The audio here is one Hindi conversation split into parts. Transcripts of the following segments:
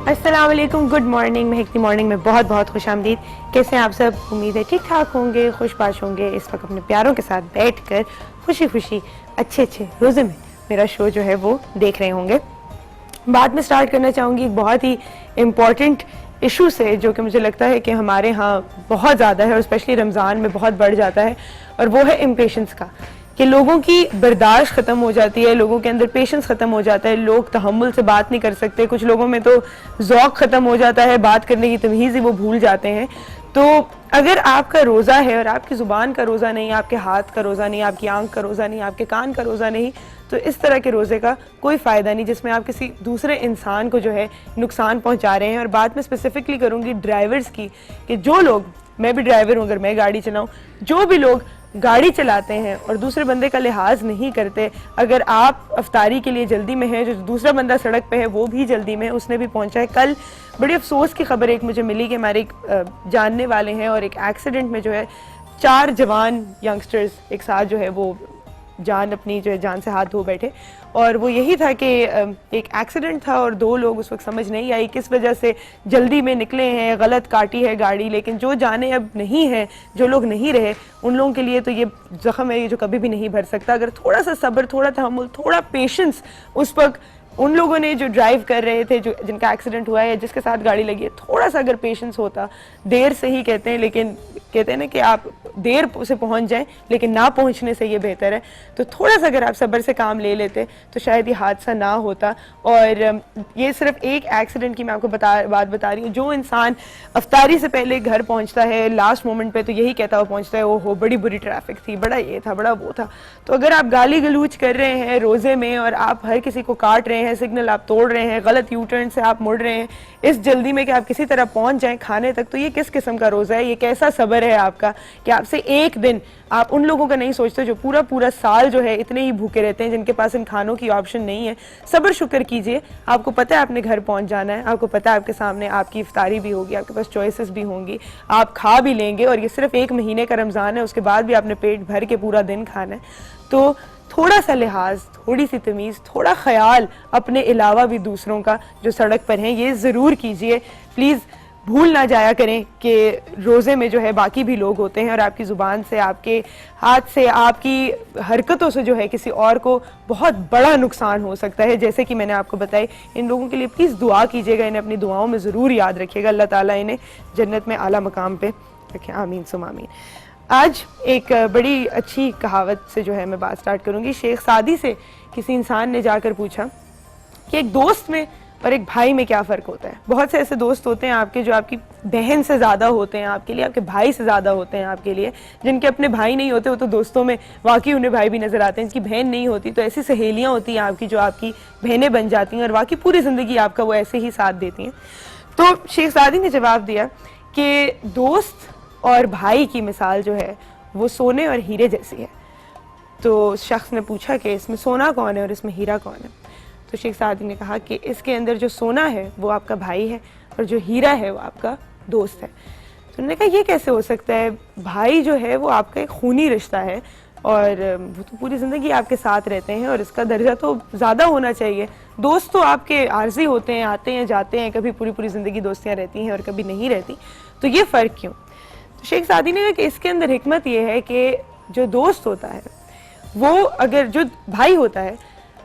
अस्सलाम वालेकुम, गुड मॉर्निंग। महकती मॉर्निंग में बहुत बहुत खुश आमदीद। कैसे हैं आप सब? उम्मीद है ठीक ठाक होंगे, खुशबाश होंगे। इस वक्त अपने प्यारों के साथ बैठकर खुशी खुशी अच्छे अच्छे रोज़े में मेरा शो जो है वो देख रहे होंगे। बात में स्टार्ट करना चाहूँगी एक बहुत ही इम्पॉर्टेंट इशू से, जो कि मुझे लगता है कि हमारे यहाँ बहुत ज़्यादा है और स्पेशली रमज़ान में बहुत बढ़ जाता है, और वो है इम्पेशेंस का। कि लोगों की बर्दाश्त ख़त्म हो जाती है, लोगों के अंदर पेशेंस ख़त्म हो जाता है, लोग तहम्मुल से बात नहीं कर सकते, कुछ लोगों में तो ज़ौक़ ख़त्म हो जाता है, बात करने की तमीज़ ही वो भूल जाते हैं। तो अगर आपका रोज़ा है और आपकी ज़ुबान का रोज़ा नहीं, आपके हाथ का रोज़ा नहीं, आपकी आंख का रोज़ा नहीं, आपके कान का रोज़ा नहीं, तो इस तरह के रोज़े का कोई फ़ायदा नहीं जिसमें आप किसी दूसरे इंसान को जो है नुकसान पहुंचा रहे हैं। और बात मैं स्पेसिफिकली करूंगी ड्राइवर्स की, कि जो लोग, मैं भी ड्राइवर हूँ अगर मैं गाड़ी चलाऊँ, जो भी लोग गाड़ी चलाते हैं और दूसरे बंदे का लिहाज नहीं करते, अगर आप अफ्तारी के लिए जल्दी में हैं, जो दूसरा बंदा सड़क पे है वो भी जल्दी में है, उसने भी पहुंचा है। कल बड़ी अफसोस की खबर एक मुझे मिली कि हमारे एक जानने वाले हैं और एक एक्सीडेंट में जो है 4 जवान यंगस्टर्स एक साथ जो है वो जान अपनी जो है जान से हाथ धो बैठे। और वो यही था कि एक एक्सीडेंट था और 2 लोग उस वक्त समझ नहीं आई किस वजह से जल्दी में निकले हैं, गलत काटी है गाड़ी, लेकिन जो जाने अब नहीं है, जो लोग नहीं रहे, उन लोगों के लिए तो ये जख्म है जो कभी भी नहीं भर सकता। अगर थोड़ा सा सब्र, थोड़ा तहम्मुल, थोड़ा पेशेंस उस वक्त उन लोगों ने जो ड्राइव कर रहे थे, जो जिनका एक्सीडेंट हुआ है या जिसके साथ गाड़ी लगी है, थोड़ा सा अगर पेशेंस होता, देर से ही कहते हैं, लेकिन कहते हैं ना कि आप देर से पहुंच जाएं लेकिन ना पहुंचने से ये बेहतर है, तो थोड़ा सा अगर आप सब्र से काम ले लेते तो शायद ये हादसा ना होता। और ये सिर्फ एक एक्सीडेंट की मैं आपको बात बता रही हूँ। जो इंसान अफ्तारी से पहले घर पहुंचता है लास्ट मोमेंट पे, तो यही कहता हुआ पहुंचता है, ओहो बड़ी बुरी ट्रैफिक थी, बड़ा ये था, बड़ा वो था। तो अगर आप गाली गलूच कर रहे हैं रोज़े में और आप हर किसी को काट रहे हैं, सिग्नल आप तोड़ रहे हैं, गलत यू टर्न से आप मुड़ रहे हैं इस जल्दी में कि आप किसी तरह पहुंच जाएं खाने तक, तो ये किस किस्म का रोज़ा है? ये कैसा सब्र है आपका कि आपसे एक दिन आप उन लोगों का नहीं सोचते जो पूरा पूरा साल जो है इतने ही भूखे रहते हैं, जिनके पास इन खानों की ऑप्शन नहीं है। सब्र शुक्र कीजिए, आपको पता है आपने घर पहुंच जाना है, आपको पता है आपके सामने आपकी इफ्तारी भी होगी, आपके पास चॉइसेस भी होंगी, आप खा भी लेंगे, और ये सिर्फ 1 महीने का रमज़ान है, उसके बाद भी आपने पेट भर के पूरा दिन खाना है। तो थोड़ा सा लिहाज, थोड़ी सी तमीज़, थोड़ा ख्याल अपने अलावा भी दूसरों का जो सड़क पर हैं ये ज़रूर कीजिए। प्लीज़ भूल ना जाया करें कि रोज़े में जो है बाकी भी लोग होते हैं और आपकी ज़ुबान से, आपके हाथ से, आपकी हरकतों से जो है किसी और को बहुत बड़ा नुकसान हो सकता है। जैसे कि मैंने आपको बताई, इन लोगों के लिए प्लीज़ दुआ कीजिएगा, इन्हें अपनी दुआओं में ज़रूर याद रखिएगा। अल्लाह ताला इन्हें जन्नत में आला मकाम पे रखें, आमीन सुम आमीन। आज एक बड़ी अच्छी कहावत से जो है मैं बात स्टार्ट करूँगी। शेख सादी से किसी इंसान ने जाकर पूछा कि एक दोस्त में और एक भाई में क्या फ़र्क होता है। बहुत से ऐसे दोस्त होते हैं आपके जो आपकी बहन से ज़्यादा होते हैं आपके लिए, आपके भाई से ज़्यादा होते हैं आपके लिए। जिनके अपने भाई नहीं होते वो तो दोस्तों में वाकई उन्हें भाई भी नज़र आते हैं। जिनकी बहन नहीं होती तो ऐसी सहेलियाँ होती हैं आपकी जो आपकी बहनें बन जाती हैं और वाकई पूरी ज़िंदगी आपका वो ऐसे ही साथ देती हैं। तो शेख सादी ने जवाब दिया कि दोस्त और भाई की मिसाल जो है वो सोने और हीरे जैसी है। तो शख्स ने पूछा कि इसमें सोना कौन है और इसमें हीरा कौन है? तो शेख सादी ने कहा कि इसके अंदर जो सोना है वो आपका भाई है और जो हीरा है वो आपका दोस्त है। तो उन्होंने कहा ये कैसे हो सकता है? भाई जो है वो आपका एक खूनी रिश्ता है और वो तो पूरी ज़िंदगी आपके साथ रहते हैं और इसका दर्जा तो ज़्यादा होना चाहिए। दोस्त तो आपके आर्जी होते हैं, आते हैं जाते हैं, कभी पूरी पूरी ज़िंदगी दोस्तियाँ रहती हैं और कभी नहीं रहती, तो ये फ़र्क क्यों? तो शेख सादी ने कहा कि इसके अंदर हिकमत ये है कि जो दोस्त होता है वो, अगर जो भाई होता है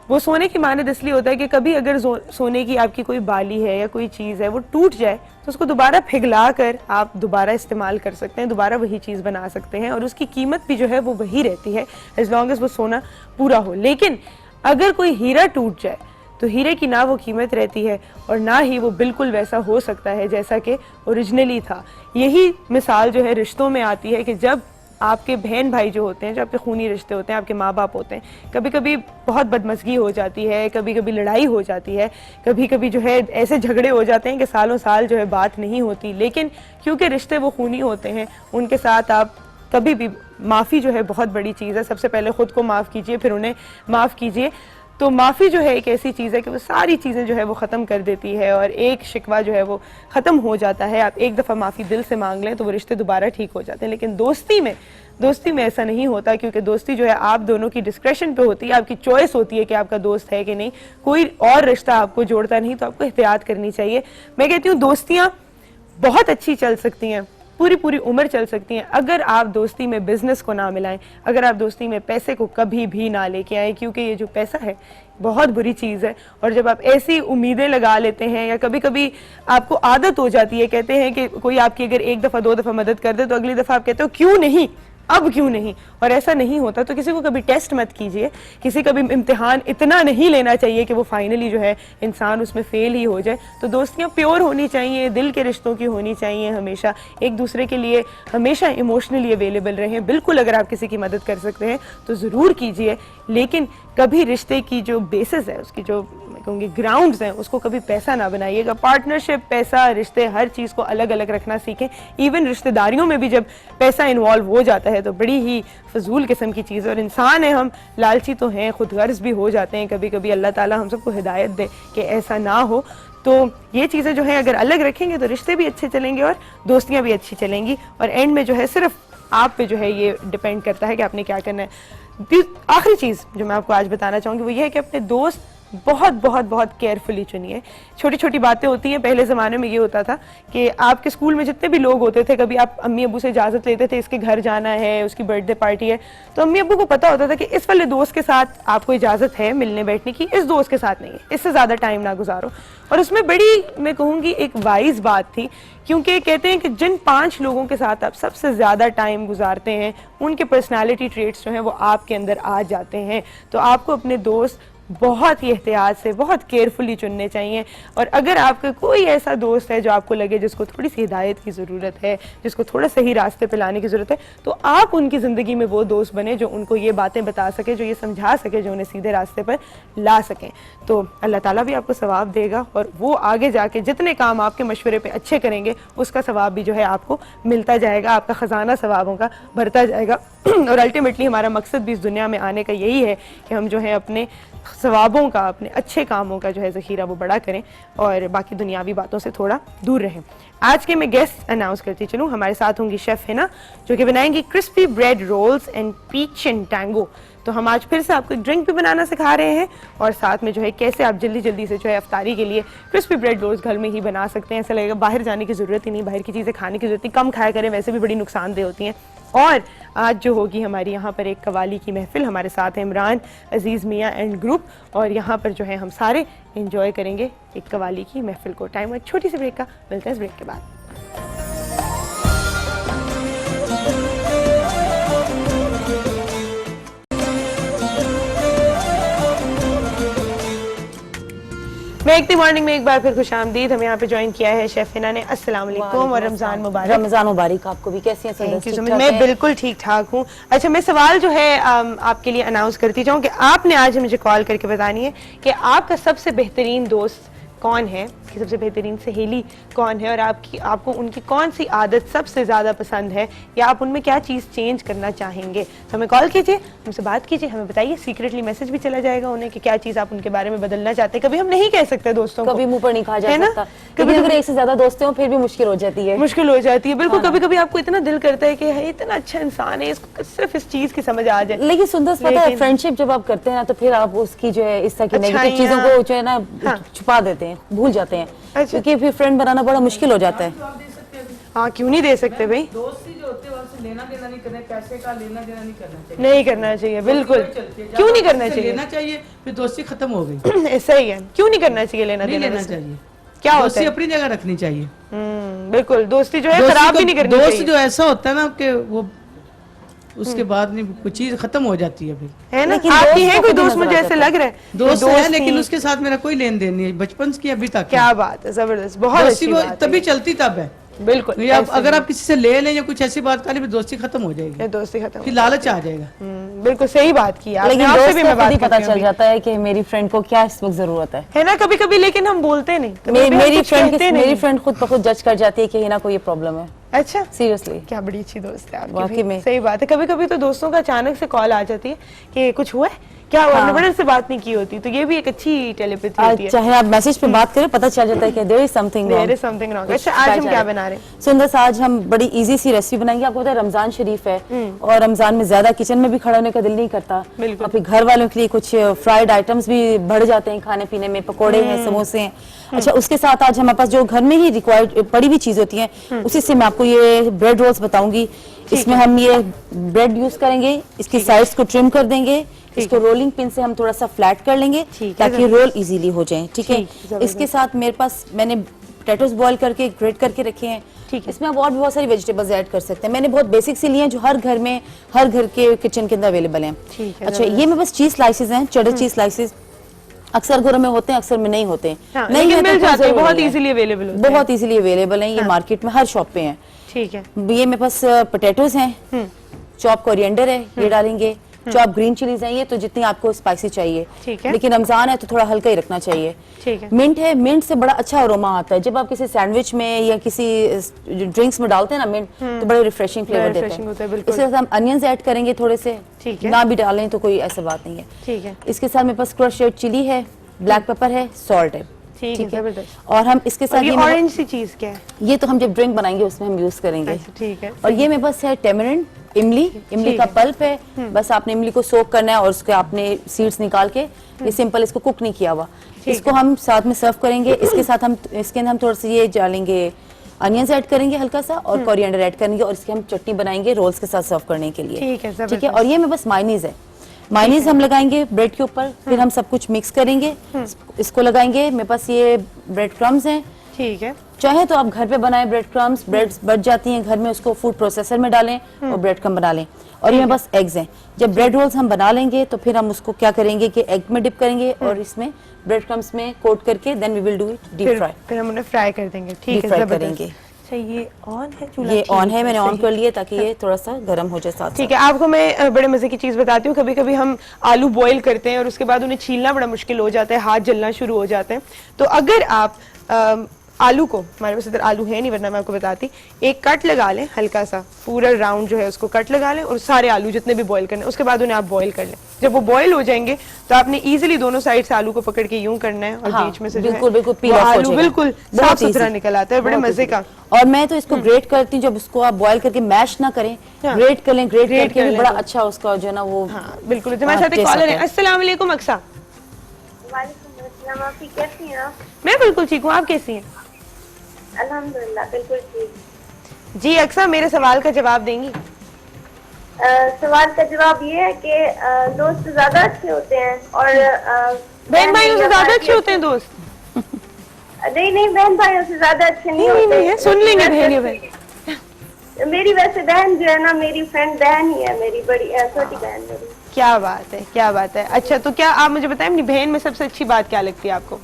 वो सोने की मानद इसलिए होता है कि कभी अगर सोने की आपकी कोई बाली है या कोई चीज़ है वो टूट जाए तो उसको दोबारा पिघला कर आप दोबारा इस्तेमाल कर सकते हैं, दोबारा वही चीज़ बना सकते हैं और उसकी कीमत भी जो है वो वही रहती है एज लॉन्ग एज वो सोना पूरा हो। लेकिन अगर कोई हीरा टूट जाए तो हीरे की ना वो कीमत रहती है और ना ही वो बिल्कुल वैसा हो सकता है जैसा कि ओरिजिनली था। यही मिसाल जो है रिश्तों में आती है कि जब आपके बहन भाई जो होते हैं, जो आपके खूनी रिश्ते होते हैं, आपके माँ बाप होते हैं, कभी कभी बहुत बदमज़गी हो जाती है, कभी कभी लड़ाई हो जाती है, कभी कभी जो है ऐसे झगड़े हो जाते हैं कि सालों साल जो है बात नहीं होती। लेकिन क्योंकि रिश्ते वो खूनी होते हैं, उनके साथ आप कभी भी, माफ़ी जो है बहुत बड़ी चीज़ है, सबसे पहले ख़ुद को माफ़ कीजिए फिर उन्हें माफ़ कीजिए। तो माफ़ी जो है एक ऐसी चीज़ है कि वो सारी चीज़ें जो है वो ख़त्म कर देती है और एक शिकवा जो है वो ख़त्म हो जाता है। आप एक दफ़ा माफ़ी दिल से मांग लें तो वो रिश्ते दोबारा ठीक हो जाते हैं। लेकिन दोस्ती में ऐसा नहीं होता, क्योंकि दोस्ती जो है आप दोनों की डिस्क्रेशन पे होती है, आपकी चॉइस होती है कि आपका दोस्त है कि नहीं, कोई और रिश्ता आपको जोड़ता नहीं, तो आपको एहतियात करनी चाहिए। मैं कहती हूँ दोस्तियाँ बहुत अच्छी चल सकती हैं, पूरी पूरी उम्र चल सकती हैं, अगर आप दोस्ती में बिजनेस को ना मिलाएं, अगर आप दोस्ती में पैसे को कभी भी ना लेके आए, क्योंकि ये जो पैसा है बहुत बुरी चीज़ है। और जब आप ऐसी उम्मीदें लगा लेते हैं या कभी कभी आपको आदत हो जाती है, कहते हैं कि कोई आपकी अगर एक दफ़ा दो दफ़ा मदद कर दे तो अगली दफ़ा आप कहते हो क्यों नहीं, अब क्यों नहीं, और ऐसा नहीं होता। तो किसी को कभी टेस्ट मत कीजिए, किसी का भी इम्तिहान इतना नहीं लेना चाहिए कि वो फाइनली जो है इंसान उसमें फेल ही हो जाए। तो दोस्तियाँ प्योर होनी चाहिए, दिल के रिश्तों की होनी चाहिए, हमेशा एक दूसरे के लिए हमेशा इमोशनली अवेलेबल रहें। बिल्कुल अगर आप किसी की मदद कर सकते हैं तो ज़रूर कीजिए, लेकिन कभी रिश्ते की जो बेसिस है, उसकी जो मैं कहूँगी ग्राउंड्स हैं, उसको कभी पैसा ना बनाइएगा। पार्टनरशिप, पैसा, रिश्ते, हर चीज़ को अलग अलग रखना सीखें। इवन रिश्तेदारियों में भी जब पैसा इन्वॉल्व हो जाता है तो बड़ी ही फजूल किस्म की चीज़ है। और इंसान है, हम लालची तो हैं, खुद गर्ज भी हो जाते हैं कभी कभी। अल्लाह ताला हम सबको हिदायत दे कि ऐसा ना हो। तो ये चीज़ें जो है अगर अलग रखेंगे तो रिश्ते भी अच्छे चलेंगे और दोस्तियाँ भी अच्छी चलेंगी। और एंड में जो है सिर्फ आप पे जो है ये डिपेंड करता है कि आपने क्या करना है। आखिरी चीज़ जो मैं आपको आज बताना चाहूँगी वो ये है कि अपने दोस्त बहुत बहुत बहुत केयरफुली चुनिए। छोटी छोटी बातें होती हैं। पहले ज़माने में ये होता था कि आपके स्कूल में जितने भी लोग होते थे, कभी आप अम्मी अब्बू से इजाज़त लेते थे इसके घर जाना है, उसकी बर्थडे पार्टी है, तो अम्मी अब्बू को पता होता था कि इस वाले दोस्त के साथ आपको इजाज़त है मिलने बैठने की, इस दोस्त के साथ नहीं है, इससे ज़्यादा टाइम ना गुजारो। और उसमें बड़ी मैं कहूँगी एक वाइज बात थी, क्योंकि कहते हैं कि जिन 5 लोगों के साथ आप सबसे ज़्यादा टाइम गुजारते हैं उनके पर्सनालिटी ट्रेट्स जो हैं वो आपके अंदर आ जाते हैं। तो आपको अपने दोस्त बहुत ही एहतियात से, बहुत केयरफुली चुनने चाहिए। और अगर आपका कोई ऐसा दोस्त है जो आपको लगे जिसको थोड़ी सी हिदायत की ज़रूरत है, जिसको थोड़ा सही रास्ते पे लाने की ज़रूरत है, तो आप उनकी ज़िंदगी में वो दोस्त बने जो उनको ये बातें बता सके, जो ये समझा सके, जो उन्हें सीधे रास्ते पर ला सकें। तो अल्लाह ताला भी आपको सवाब देगा और वो आगे जाके जितने काम आपके मशवरे पे अच्छे करेंगे उसका सवाब भी जो है आपको मिलता जाएगा, आपका ख़जाना सवाबों का भरता जाएगा। और अल्टीमेटली हमारा मकसद भी इस दुनिया में आने का यही है कि हम जो है अपने सवाबों का, अपने अच्छे कामों का जो है ज़ख़ीरा वो बड़ा करें और बाकी दुनियावी बातों से थोड़ा दूर रहें। आज के मैं गेस्ट अनाउंस करती चलूँ। हमारे साथ होंगी शेफ़ हिना, जो कि बनाएंगी crispy bread rolls and peach and tango. तो हम आज फिर से आपको ड्रिंक भी बनाना सिखा रहे हैं और साथ में जो है कैसे आप जल्दी जल्दी से जो है अफ्तारी के लिए क्रिस्पी ब्रेड रोल्स घर में ही बना सकते हैं। ऐसा लगेगा बाहर जाने की ज़रूरत ही नहीं, बाहर की चीज़ें खाने की ज़रूरत नहीं, कम खाया करें, वैसे भी बड़ी नुकसानदेह होती हैं। और आज जो होगी हमारी यहाँ पर एक कवाली की महफिल, हमारे साथ है इमरान, अजीज़ मियाँ एंड ग्रुप, और यहाँ पर जो है हम सारे इंजॉय करेंगे एक कवाली की महफिल को। टाइम है छोटी सी ब्रेक का, मिलते हैं इस ब्रेक के बाद। वेकती मॉर्निंग में एक बार फिर खुशामदीद। हमें यहाँ पे ज्वाइन किया है शेफ हिना ने। अस्सलाम वालेकुम और रमजान मुबारक। रमजान मुबारक आपको भी। कैसी हैं? Thank you so much. मैं बिल्कुल ठीक ठाक हूँ। अच्छा, मैं सवाल जो है आपके लिए अनाउंस करती जाऊँ कि आपने आज मुझे कॉल करके बतानी है कि आपका सबसे बेहतरीन दोस्त कौन है, कि सबसे बेहतरीन सहेली कौन है और आपको उनकी कौन सी आदत सबसे ज़्यादा पसंद है या आप उनमें क्या चीज़ चेंज करना चाहेंगे। तो हमें कॉल कीजिए, हमसे बात कीजिए, हमें बताइए। सीक्रेटली मैसेज भी चला जाएगा उन्हें कि क्या चीज़ आप उनके बारे में बदलना चाहते हैं। कभी हम नहीं कह सकते दोस्तों को, कभी मुंह पर नहीं कहा जा सकता। कभी अगर एक से ज्यादा दोस्त हो फिर भी मुश्किल हो जाती है, बिल्कुल। कभी कभी आपको इतना दिल करता है कि इतना अच्छा इंसान है, इसको सिर्फ इस चीज़ की समझ आ जाए। लेकिन सुंदर पता है, फ्रेंडशिप जब आप करते हैं ना तो फिर आप उसकी जो है इस तरह की नेगेटिव चीजों को जो है ना छुपा देते हैं, भूल जाते हैं। क्योंकि फिर फ्रेंड बनाना बड़ा मुश्किल हो जाता है। हाँ, क्यों नहीं दे सकते भाई। दोस्ती जो होती है वहाँ लेना देना नहीं करना, पैसे का लेना देना नहीं करना चाहिए। नहीं करना चाहिए, बिल्कुल। क्यों नहीं करना चाहिए? लेना चाहिए, फिर दोस्ती खत्म हो गई। ऐसा ही है, क्यों नहीं करना चाहिए लेना देना? लेना चाहिए। क्या होता दोस्ती है? अपनी जगह रखनी चाहिए। बिल्कुल। दोस्ती जो है खराब भी नहीं करनी चाहिए। दोस्त जो ऐसा होता है ना कि वो उसके बाद नहीं कोई चीज खत्म हो जाती है फिर, है ना। आपकी है कोई दोस्त? मुझे ऐसे लग रहा है दोस्त है लेकिन उसके साथ मेरा कोई लेन देन नहीं है, बचपन की अभी तक। क्या बात है, जबरदस्त, बहुत अच्छी बात है। तभी चलती तब है, बिल्कुल। अगर आप किसी से ले लें या कुछ ऐसी बात करें, दोस्ती खत्म हो जाएगी, दोस्ती खत्म, फिर लालच आ जाएगा। बिल्कुल सही बात की आपने। लेकिन आपसे भी मैं बात पता चल जाता है कि मेरी फ्रेंड को क्या इस वक्त जरूरत है ना, कभी कभी। लेकिन हम बोलते नहीं। मेरी फ्रेंड खुद ब खुद जज कर जाती है कि हिना को ये प्रॉब्लम है। अच्छा, सीरियसली? क्या बड़ी अच्छी दोस्त है आपकी। वाकई में सही बात है। कभी कभी तो दोस्तों का अचानक से कॉल आ जाती है कि कुछ हुआ है, क्या हुआ, आपने बड़े से बात नहीं की होती, तो ये भी एक अच्छी टेलीपैथी होती है। चाहे आप मैसेज पे बात करें पता चल जाता है कि there is something wrong, there is something wrong. अच्छा, आज हम क्या बना रहे हैं? सुंदर, आज हम बड़ी इजी सी रेसिपी बनाएंगे। आपको पता है रमजान शरीफ है और रमजान में ज्यादा किचन में भी खड़ा होने का दिल नहीं करता, और फिर घर वालों के लिए कुछ फ्राइड आइटम्स भी बढ़ जाते हैं खाने पीने में, पकोड़े हैं, समोसे हैं। अच्छा, उसके साथ आज हमारे पास जो घर में ही रिक्वायर्ड पड़ी हुई चीज होती है उसी से मैं आपको ये ब्रेड रोल्स बताऊंगी। इसमें हम ये ब्रेड यूज करेंगे, इसकी साइड्स को ट्रिम कर देंगे, इसको रोलिंग पिन से हम थोड़ा सा फ्लैट कर लेंगे ताकि रोल इजीली हो जाए। ठीक है, इसके साथ मेरे पास मैंने पोटैटोज बॉईल करके ग्रेट करके रखे हैं। इसमें आप और भी बहुत सारी वेजिटेबल्स ऐड कर सकते हैं। मैंने बहुत बेसिक सी लिए हैं जो हर घर में, हर घर के किचन के अंदर अवेलेबल हैं। अच्छा, ये मेरे पास चीज स्लाइसेस हैं, चेडर चीज स्लाइसेस। अक्सर घरों में होते हैं, अक्सर में नहीं होते हैं, नहीं है मिल जाते हैं, बहुत इजीली अवेलेबल होते हैं, बहुत इजीली अवेलेबल हैं। ये मार्केट में हर शॉप पे हैं। ठीक है, ये मेरे पास पोटैटोज हैं, चॉप कोरिएंडर है, ये डालेंगे, चॉप ग्रीन चिलीज हैं, ये तो जितनी आपको स्पाइसी चाहिए। ठीक है, लेकिन रमजान है तो थोड़ा हल्का ही रखना चाहिए। ठीक है, मिंट है, मिंट से बड़ा अच्छा अरोमा आता है। जब आप किसी सैंडविच में या किसी ड्रिंक्स में डालते हैं ना मिंट, तो बड़े रिफ्रेशिंग फ्लेवर देते हैं। इसके साथ हम अनियंस ऐड करेंगे थोड़े से, ना भी डालें तो कोई ऐसा बात नहीं है। ठीक है, इसके साथ मेरे पास क्रश रेड चिली है, ब्लैक पेपर है, सॉल्ट है। ठीक है, और हम इसके साथ ये ऑरेंज सी चीज क्या है? ये तो हम जब ड्रिंक बनाएंगे उसमें हम यूज करेंगे। ठीक है, और ये मेरे पास है टेमरिंड, इमली का पल्प है। बस आपने इमली को सोक करना है और उसके आपने सीड्स निकाल के, ये सिंपल, इसको कुक नहीं किया हुआ, इसको हम साथ में सर्व करेंगे। इसके साथ हम इसके अंदर हम थोड़ा सा ये डालेंगे, अनियंस ऐड करेंगे हल्का सा, और कोरिएंडर ऐड करेंगे, और इसकी हम चटनी बनाएंगे रोल्स के साथ सर्व करने के लिए। ठीक है, और ये मेरे पास मायोनीज है, मायोनीज हम लगाएंगे ब्रेड के ऊपर, फिर हम सब कुछ मिक्स करेंगे, इसको लगाएंगे। मेरे पास ये ब्रेड क्रम्स हैं। ठीक है, चाहे तो आप घर पे बनाएं ब्रेड क्रम्स, ब्रेड बच जाती हैं घर में, उसको फूड प्रोसेसर में डालें और ब्रेड क्रम्ब बना लें। और ये मेरे पास एग्स हैं। जब ब्रेड रोल्स हम बना लेंगे तो फिर हम उसको क्या करेंगे कि एग में डिप करेंगे और इसमें ब्रेड क्रम्स में कोट करके then we will do it deep fry. फिर हम उन्हें फ्राई कर देंगे। ठीक है, फ्राई करेंगे। अच्छा, ये ऑन है चूल्हा? ये ऑन है, मैंने ऑन कर लिया ताकि ये थोड़ा सा गर्म हो जाए साथ। ठीक है, आपको मैं बड़े मजे की चीज बताती हूँ। कभी कभी हम आलू बॉईल करते हैं और उसके बाद उन्हें छीलना बड़ा मुश्किल हो जाता है, हाथ जलना शुरू हो जाते हैं। तो अगर आप आलू को, हमारे पास इधर आलू है नहीं वरना मैं आपको बताती, एक कट लगा लें हल्का सा, पूरा राउंड जो है उसको कट लगा लें, और सारे आलू जितने भी बॉईल करने, उसके बाद उन्हें आप बॉईल कर लें। जब वो बॉईल हो जाएंगे तो आपने इजीली दोनों साइड से आलू को पकड़ के यूं करना है, और बीच में से बिल्कुल आलू बिल्कुल साफ सुथरा निकल आता है, बड़े मजे का। और मैं तो इसको ग्रेट करती हूँ, जब उसको आप बॉईल करके मैश ना करें, ग्रेट कर लें, ग्रेट करके भी बड़ा अच्छा उसका जो है ना वो। बिल्कुल। हमारे साथ एक कॉलर है। अस्सलाम वालेकुम अक्सा। वालेकुम अस्सलाम, आप कैसी हैं? मैं बिल्कुल ठीक हूँ, आप कैसी हैं? अल्हम्दुलिल्लाह बिल्कुल ठीक। जी अक्सा, मेरे सवाल का जवाब देंगी? सवाल का जवाब ये है कि दोस्त ज्यादा अच्छे होते हैं और बहन भाइयों से ज्यादा अच्छे होते हैं दोस्त? नहीं, बहन भाइयों से ज्यादा अच्छे नहीं होते। नहीं है, सुन लेंगे बहन। मेरी वैसे बहन जो है ना, मेरी फ्रेंड बहन ही है, मेरी बड़ी छोटी बहन मेरी। क्या बात है, क्या बात है। अच्छा, तो क्या आप मुझे बताएं, अपनी बहन में सबसे अच्छी बात क्या लगती है आपको?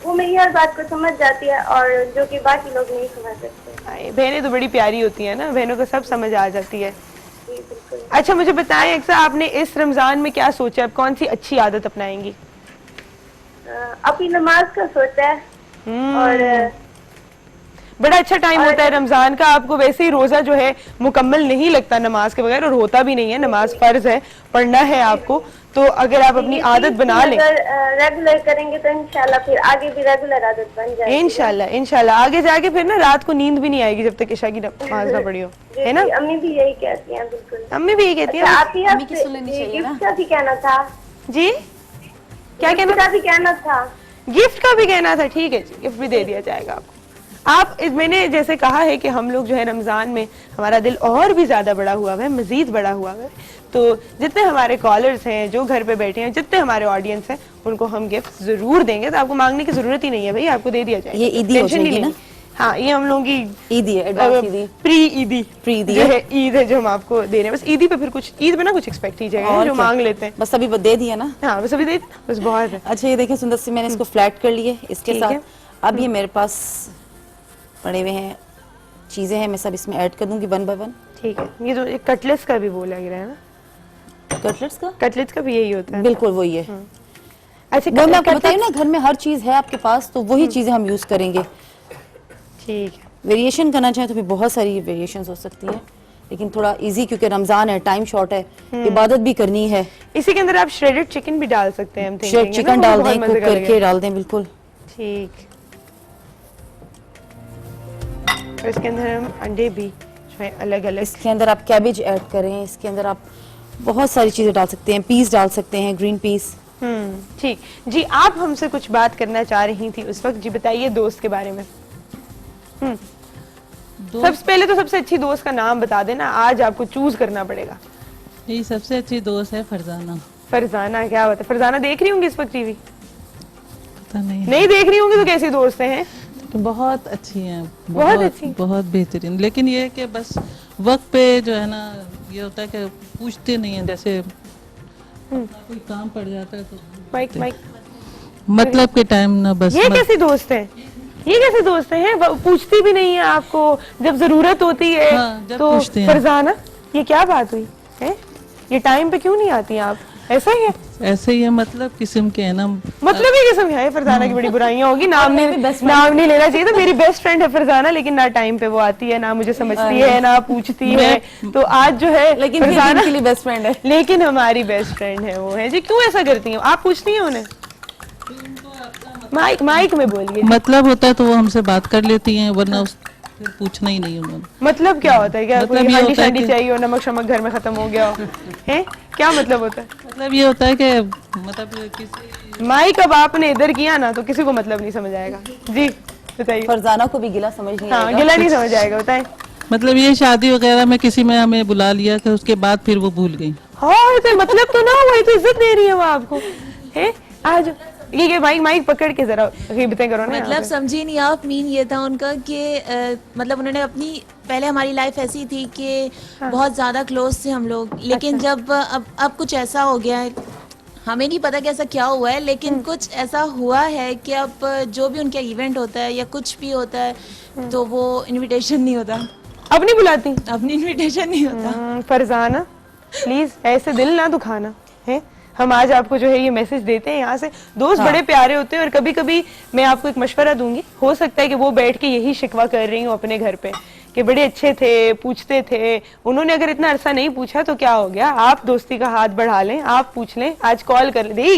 वो मेरी हर बात को समझ जाती है और जो कि बाकी लोग नहीं समझ सकते। बहनें तो बड़ी प्यारी होती हैं ना, बहनों को सब समझ आ जाती है। जी बिल्कुल। अच्छा, मुझे बताएं अक्सा, आपने इस रमजान में क्या सोचा है, कौन सी अच्छी आदत अपनाएंगी? अपनी नमाज का सोचा है। और बड़ा अच्छा टाइम होता है रमजान का। आपको वैसे ही रोजा जो है मुकम्मल नहीं लगता नमाज के बगैर, और होता भी नहीं है, नमाज फर्ज है, पढ़ना है आपको। तो अगर आप अपनी आदत बना लें, रेगुलर करेंगे तो इंशाल्लाह फिर आगे भी रेगुलर आदत बन जाएगी। इंशाल्लाह आगे जाके फिर ना रात को नींद भी नहीं आएगी जब तक इशा की नमाज ना पढ़ी हो, है ना? अम्मी भी यही कहती हैं। बिल्कुल, अम्मी भी यही कहती हैं। आप ही गिफ्ट का भी कहना था जी? क्या कहना था? भी कहना था, गिफ्ट का भी कहना था। ठीक है जी, गिफ्ट भी दे दिया जाएगा आपको। मैंने जैसे कहा है कि हम लोग जो है रमजान में हमारा दिल और भी ज्यादा बड़ा हुआ है, मजीद बड़ा हुआ है। तो जितने हमारे कॉलर्स हैं जो घर पे बैठे हैं, जितने हमारे ऑडियंस हैं, उनको हम गिफ्ट जरूर देंगे। तो आपको मांगने की जरूरत ही नहीं है भाई, आपको दे दिया जाएगा। ये ईदी हो जाएगी ना? हाँ, ये हम लोगों की ईदी है, प्री ईदी है, ईद है जो हम आपको दे रहे हैं। बस ईदी पे फिर कुछ, ईद में ना कुछ एक्सपेक्ट कीजिएगा, जो मांग लेते हैं। बस अभी दे दिया ना? हाँ, बस अभी दे, बस बहुत है। अच्छा, ये देखिए सुंदर सी मैंने इसको फ्लैट कर लिए इसके साथ। अब ये मेरे पास पड़े हुए हैं चीजें हैं, मैं सब इसमें ऐड कर दूंगी वन बाय वन। ठीक है, ये जो कटलेट्स का भी वो लग रहा है ना? कटलेट्स का भी यही होता है? बिल्कुल वही है। अच्छा, मैं आपको बताइए ना, घर में हर चीज है आपके पास, तो वही चीजें हम यूज करेंगे। ठीक है। वेरिएशन करना चाहे तो भी बहुत सारी वेरिएशंस हो सकती है। लेकिन थोड़ा इजी, क्योंकि रमजान है, टाइम शॉर्ट है, इबादत भी करनी है। इसी के अंदर आप श्रेडेड चिकन भी डाल सकते हैं, हम श्रेड चिकन डाल दें, कुक करके डाल दें, बिल्कुल ठीक। और इसके अंदर हम अंडे भी जो है अलग अलग, इसके अंदर आप कैबेज ऐड करें, इसके अंदर आप बहुत सारी चीजें डाल सकते हैं, पीस डाल सकते हैं, ग्रीन पीस। ठीक जी। आप हमसे कुछ बात करना चाह रही थी उस वक्त, जी बताइए दोस्त के बारे में। सबसे पहले तो सबसे अच्छी दोस्त का नाम बता देना, आज आपको चूज करना पड़ेगा। ये सबसे अच्छी दोस्त है फरजाना। फरजाना, क्या बात है। फरजाना देख रही होंगी इस वक्त टीवी? पता नहीं, नहीं देख रही होंगी तो कैसी दोस्त हैं? तो बहुत अच्छी हैं, बहुत अच्छी, बहुत बेहतरीन। लेकिन ये है कि बस वक्त पे जो है ना, ये होता है कि पूछते नहीं है, जैसे अपना कोई काम पड़ जाता है तो माइक माइक, मतलब के टाइम ना बस ये कैसी दोस्त है? ये कैसे दोस्त हैं? पूछती भी नहीं है आपको, जब जरूरत होती है हाँ, जब तो पूछते हैं। फरजाना, ये क्या बात हुई है? ये टाइम पे क्यों नहीं आती आप? ऐसा ही है, ऐसे ही है, मतलब किस्म के है ना। मतलब ही किस्म है। फरजाना की बड़ी बुराइयां होगी, नाम नहीं लेना चाहिए। तो मेरी बेस्ट फ्रेंड है फरजाना, लेकिन ना टाइम पे वो आती है, ना मुझे समझती है, ना पूछती है। तो आज जो है लेकिन फरजाना के लिए बेस्ट फ्रेंड है, लेकिन हमारी बेस्ट फ्रेंड है वो है जी। क्यों ऐसा करती हैं आप? पूछती हैं उन्हें? माइक में बोलिए। मतलब होता है तो वो हमसे बात कर लेती हैं, वरना उस फिर पूछना ही नहीं उन्होंने। मतलब क्या होता है? क्या मतलब कोई ये हांडी होता है शांडी कि- चाहिए हो, नमक शमक घर में खत्म हो गया हो, हैं? क्या मतलब होता है? मतलब ये होता है कि मतलब किसी माइक अब आपने इधर किया ना तो किसी को मतलब नहीं समझ आएगा। जी बताइए। फरजाना को भी गिला समझ नहीं हाँ, आएगा। गिला नहीं समझ आएगा, बताएं। मतलब ये शादी वगैरह में किसी में हमें बुला लिया कि उसके बाद फिर वो भूल गई। हाँ, तो मतलब तो ना हुआ, ये तो इज्जत दे रही है वो आपको, हैं? आज ये माइक पकड़ के जरा गिबतें करो ना। मतलब समझी नहीं आप, मीन ये था उनका कि मतलब उन्होंने अपनी, पहले हमारी लाइफ ऐसी थी कि बहुत ज़्यादा क्लोज थे हम लोग, लेकिन जब अब कुछ ऐसा हो गया है, हमें नहीं पता कि ऐसा क्या हुआ है, लेकिन कुछ ऐसा हुआ है कि अब जो भी उनका इवेंट होता है या कुछ भी होता है तो वो इनविटेशन नहीं होता, अब नहीं बुलाती? अपनी इनविटेशन नहीं होता। फरजाना प्लीज ऐसे दिल ना दुखाना है। हम आज आपको जो है ये मैसेज देते हैं यहाँ से। दोस्त बड़े प्यारे होते हैं, और कभी कभी मैं आपको एक मशवरा दूंगी, हो सकता है कि वो बैठ के यही शिकवा कर रही हूँ अपने घर पे कि बड़े अच्छे थे, पूछते थे। उन्होंने अगर इतना अरसा नहीं पूछा तो क्या हो गया? आप दोस्ती का हाथ बढ़ा लें, आप पूछ लें, आज कॉल कर ले।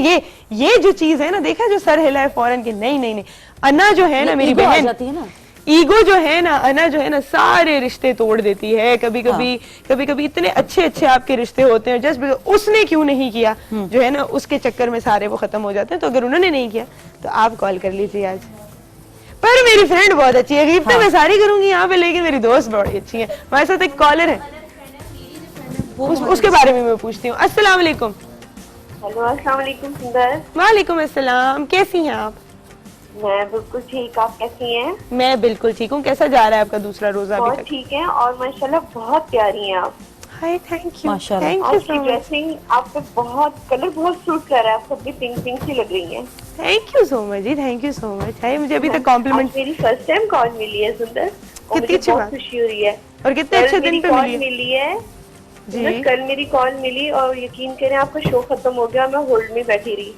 ये जो चीज है ना, देखा जो सर हिला है फौरन की, नहीं। अना जो है ना मेरी बहन, ईगो जो है ना, अना जो है ना, सारे रिश्ते तोड़ देती है। कभी कभी इतने अच्छे आपके रिश्ते होते हैं, जस्ट उसने क्यों नहीं किया जो है ना, उसके चक्कर में सारे वो खत्म हो जाते हैं। तो अगर उन्होंने नहीं किया तो आप कॉल कर लीजिए आज। पर मेरी फ्रेंड बहुत अच्छी है, गिफ्ट मैं सारी करूंगी यहाँ पे, लेकिन मेरी दोस्त बड़ी अच्छी है। हमारे साथ एक कॉलर है, उसके बारे में मैं पूछती हूँ। अस्सलाम वालेकुम। हेलो, अस्सलाम वालेकुम सुंदर। वालेकुम अस्सलाम, कैसी हैं आप? मैं बिल्कुल ठीक, आप कैसी हैं? मैं बिल्कुल ठीक हूँ। कैसा जा रहा है आपका दूसरा रोजा अभी बहुत तक? ठीक है, और माशाल्लाह बहुत प्यारी हैं आप। हाय, थैंक यू, माशाल्लाह। थैंक यू आपकी सो मच, ड्रेसिंग आप पे बहुत, कलर बहुत सूट कर रहा है, आपको अपनी पिंक सी लग रही है। थैंक यू सो मच जी, thank you so much. Hi, मुझे अभी तक कॉम्प्लीमेंट। आज मेरी फर्स्ट टाइम कॉल मिली है सुंदर, और कितनी मुझे अच्छी बहुत बात। खुशी हो रही है। और कितने कल अच्छे मेरी दिन पे कॉल मिली है। मिली है जी। कल मेरी कॉल मिली, और यकीन करें आपका शो खत्म हो गया, मैं होल्ड में बैठी रही।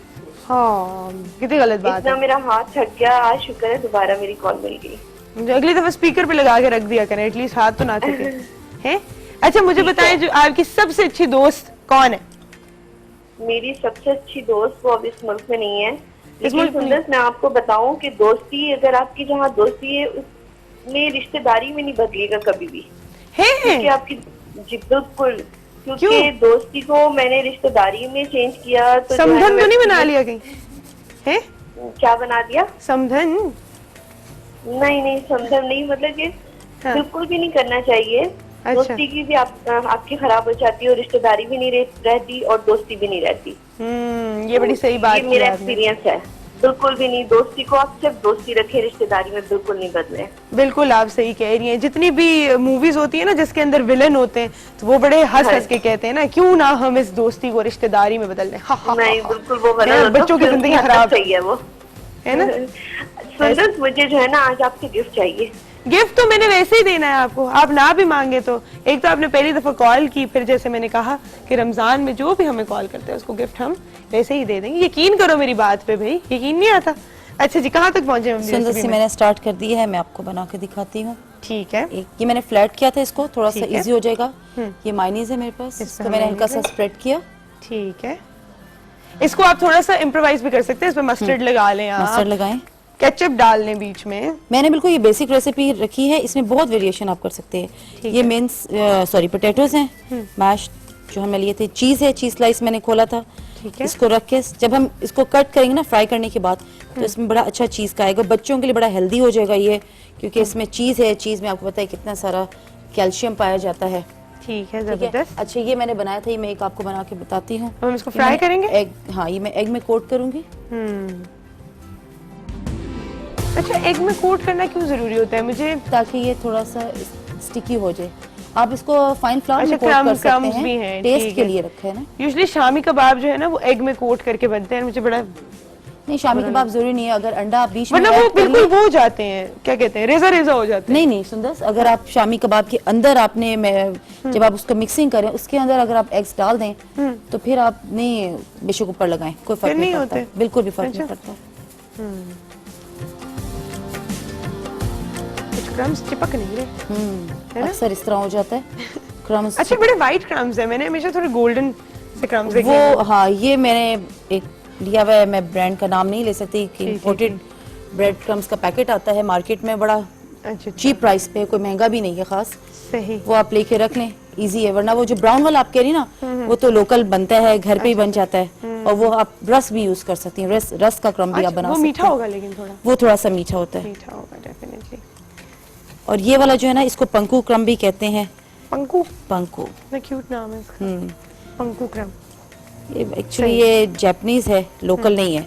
हाँ, कितनी गलत बात इतना है। मेरा हाथ थक गया, आज शुक्र है दोबारा मेरी कॉल मिल गई। मुझे अगली दफा स्पीकर पे लगा के रख दिया करें, एटलीस्ट हाथ तो ना थके हैं। अच्छा, मुझे बताएं, जो आपकी सबसे अच्छी दोस्त कौन है? मेरी सबसे अच्छी दोस्त वो अब इस मुल्क में नहीं है, लेकिन मुल्क में सुंदर मैं आपको बताऊं कि दोस्ती, अगर आपकी जहाँ दोस्ती है उसमें रिश्तेदारी में नहीं बदलेगा कभी भी, क्योंकि है? आपकी जी बिल्कुल, क्योंकि दोस्ती को मैंने रिश्तेदारी में चेंज किया तो जो है समधन तो मैं- नहीं बना लिया कहीं? है? क्या बना दिया? समधन? नहीं, समझन नहीं, मतलब कि हाँ। बिल्कुल भी नहीं करना चाहिए। अच्छा। दोस्ती की भी आपकी खराब हो जाती है, और रिश्तेदारी भी नहीं रहती, और दोस्ती भी नहीं रहती। ये बड़ी सही बात ये की मेरा आपने। एक्सपीरियंस है। बिल्कुल भी नहीं, दोस्ती को आप सिर्फ दोस्ती रखें, रिश्तेदारी में बिल्कुल नहीं बदले। बिल्कुल आप सही कह रही हैं। जितनी भी मूवीज होती है ना जिसके अंदर विलन होते हैं, तो वो बड़े हंस हंस के कहते हैं ना, क्यों ना हम इस दोस्ती को रिश्तेदारी में बदल लें। नहीं, बिल्कुल वो है ना, बच्चों की जिंदगी खराब सही है वो, है ना। सुंदर मुझे जो है ना आज आपसे गिफ्ट चाहिए। गिफ्ट तो मैंने वैसे ही देना है आपको, आप ना भी मांगे तो। एक तो आपने पहली दफा कॉल की, फिर जैसे मैंने कहा कि रमजान में जो भी हमें कॉल करते हैं उसको गिफ्ट हम वैसे ही दे देंगे। यकीन करो मेरी बात पे भाई, यकीन नहीं आता। अच्छा जी, कहाँ तक पहुंचे हम सुंदर रेसिपी सी में? मैंने स्टार्ट कर दी है, मैं आपको बना के दिखाती हूँ। ठीक है। एक ये मैंने फ्लैट किया था इसको, थोड़ा सा ठीक है। इजी हो जाएगा। ये मायनीज है मेरे पास, पे इसको मैंने हम हल्का सा स्प्रेड किया। ठीक है। इसको आप थोड़ा सा इम्प्रोवाइज भी कर सकते हैं, इसमें मस्टर्ड लगा लें आप, मस्टर्ड लगाएं। केचप डाल लें बीच में। मैंने बिल्कुल ये बेसिक रेसिपी रखी है, इसमें बहुत वेरिएशन आप कर सकते हैं। ये मेन्स सॉरी पोटैटोज हैं मैश जो हमें लिए थे, चीज है, चीज स्लाइस मैंने खोला था। ठीक है। इसको रख के जब हम इसको कट करेंगे ना फ्राई करने के बाद, तो इसमें बड़ा अच्छा चीज का आएगा, बच्चों के लिए बड़ा हेल्दी हो जाएगा ये, क्योंकि इसमें चीज है, चीज में आपको पता है कितना सारा कैल्शियम पाया जाता है। ठीक है, ठीक है। जबरदस्त। अच्छा ये मैंने बनाया था, ये मैं एक आपको बना के बताती हूँ। हम इसको ये फ्राई मैंने करेंगे? एग, हाँ ये मैं एग में कोट करूंगी। अच्छा, एग में कोट करना क्यों जरूरी होता है मुझे? ताकि ये थोड़ा सा स्टिकी हो जाए। आप इसको फाइन फ्लावर अच्छा, में कोट कर क्रम्स सकते भी हैं, हैं, टेस्ट ठीक के है। लिए रखा है ना। यूजुअली शामी कबाब जो है ना वो एग में कोट करके बनते हैं, मुझे बड़ा, नहीं शामी कबाब जरूरी नहीं है, अगर अंडा आप बीच में वरना वो ऐड कर बिल्कुल लें- वो हो जाते हैं, क्या कहते हैं, रेजा रेजा हो जाते हैं। नहीं नहीं सुंदर, अगर आप शामी कबाब के अंदर आपने जब आप उसको मिक्सिंग करें उसके अंदर अगर आप एग्स डाल दें तो फिर आप नहीं बेशक ऊपर लगाएं, कोई फर्क फिर नहीं नहीं पड़ता, होते? बिल्कुल भी फर्क अच्छा। नहीं पड़ता। कुछ क्रम्स चिपक नहीं रहे। है ना? अक्सर इस तरह हो जाता है क्रम्स। अच्छा, बड़े वाइट क्रम्स है, मैंने हमेशा थोड़े गोल्डन से क्रम्स देखे हैं। वो हाँ ये मैंने एक लिया हुआ है, मैं ब्रांड का नाम नहीं ले सकती, कि इम्पोर्टेड ब्रेड क्रम्स का पैकेट आता है मार्केट में, बड़ा अच्छा, चीप प्राइस पे, कोई महंगा भी नहीं है खास, सही। वो आप लेके रख लें, इजी है। वरना वो जो ब्राउन वाला आप कह रही ना, वो तो लोकल बनता है, घर पे ही बन जाता है, और वो आप रस भी यूज कर सकती हैं, रस का क्रम भी आप अच्छा, बना वो सकती मीठा हैं। होगा लेकिन थोड़ा वो थोड़ा सा मीठा होता है। मीठा होगा डेफिनेटली। और ये वाला जो है ना, इसको पंकु क्रम भी कहते हैं। पंकु, पंकु इतना क्यूट नाम है इसका, पंकु क्रम। एक्चुअली ये जापानीज है, लोकल नहीं है,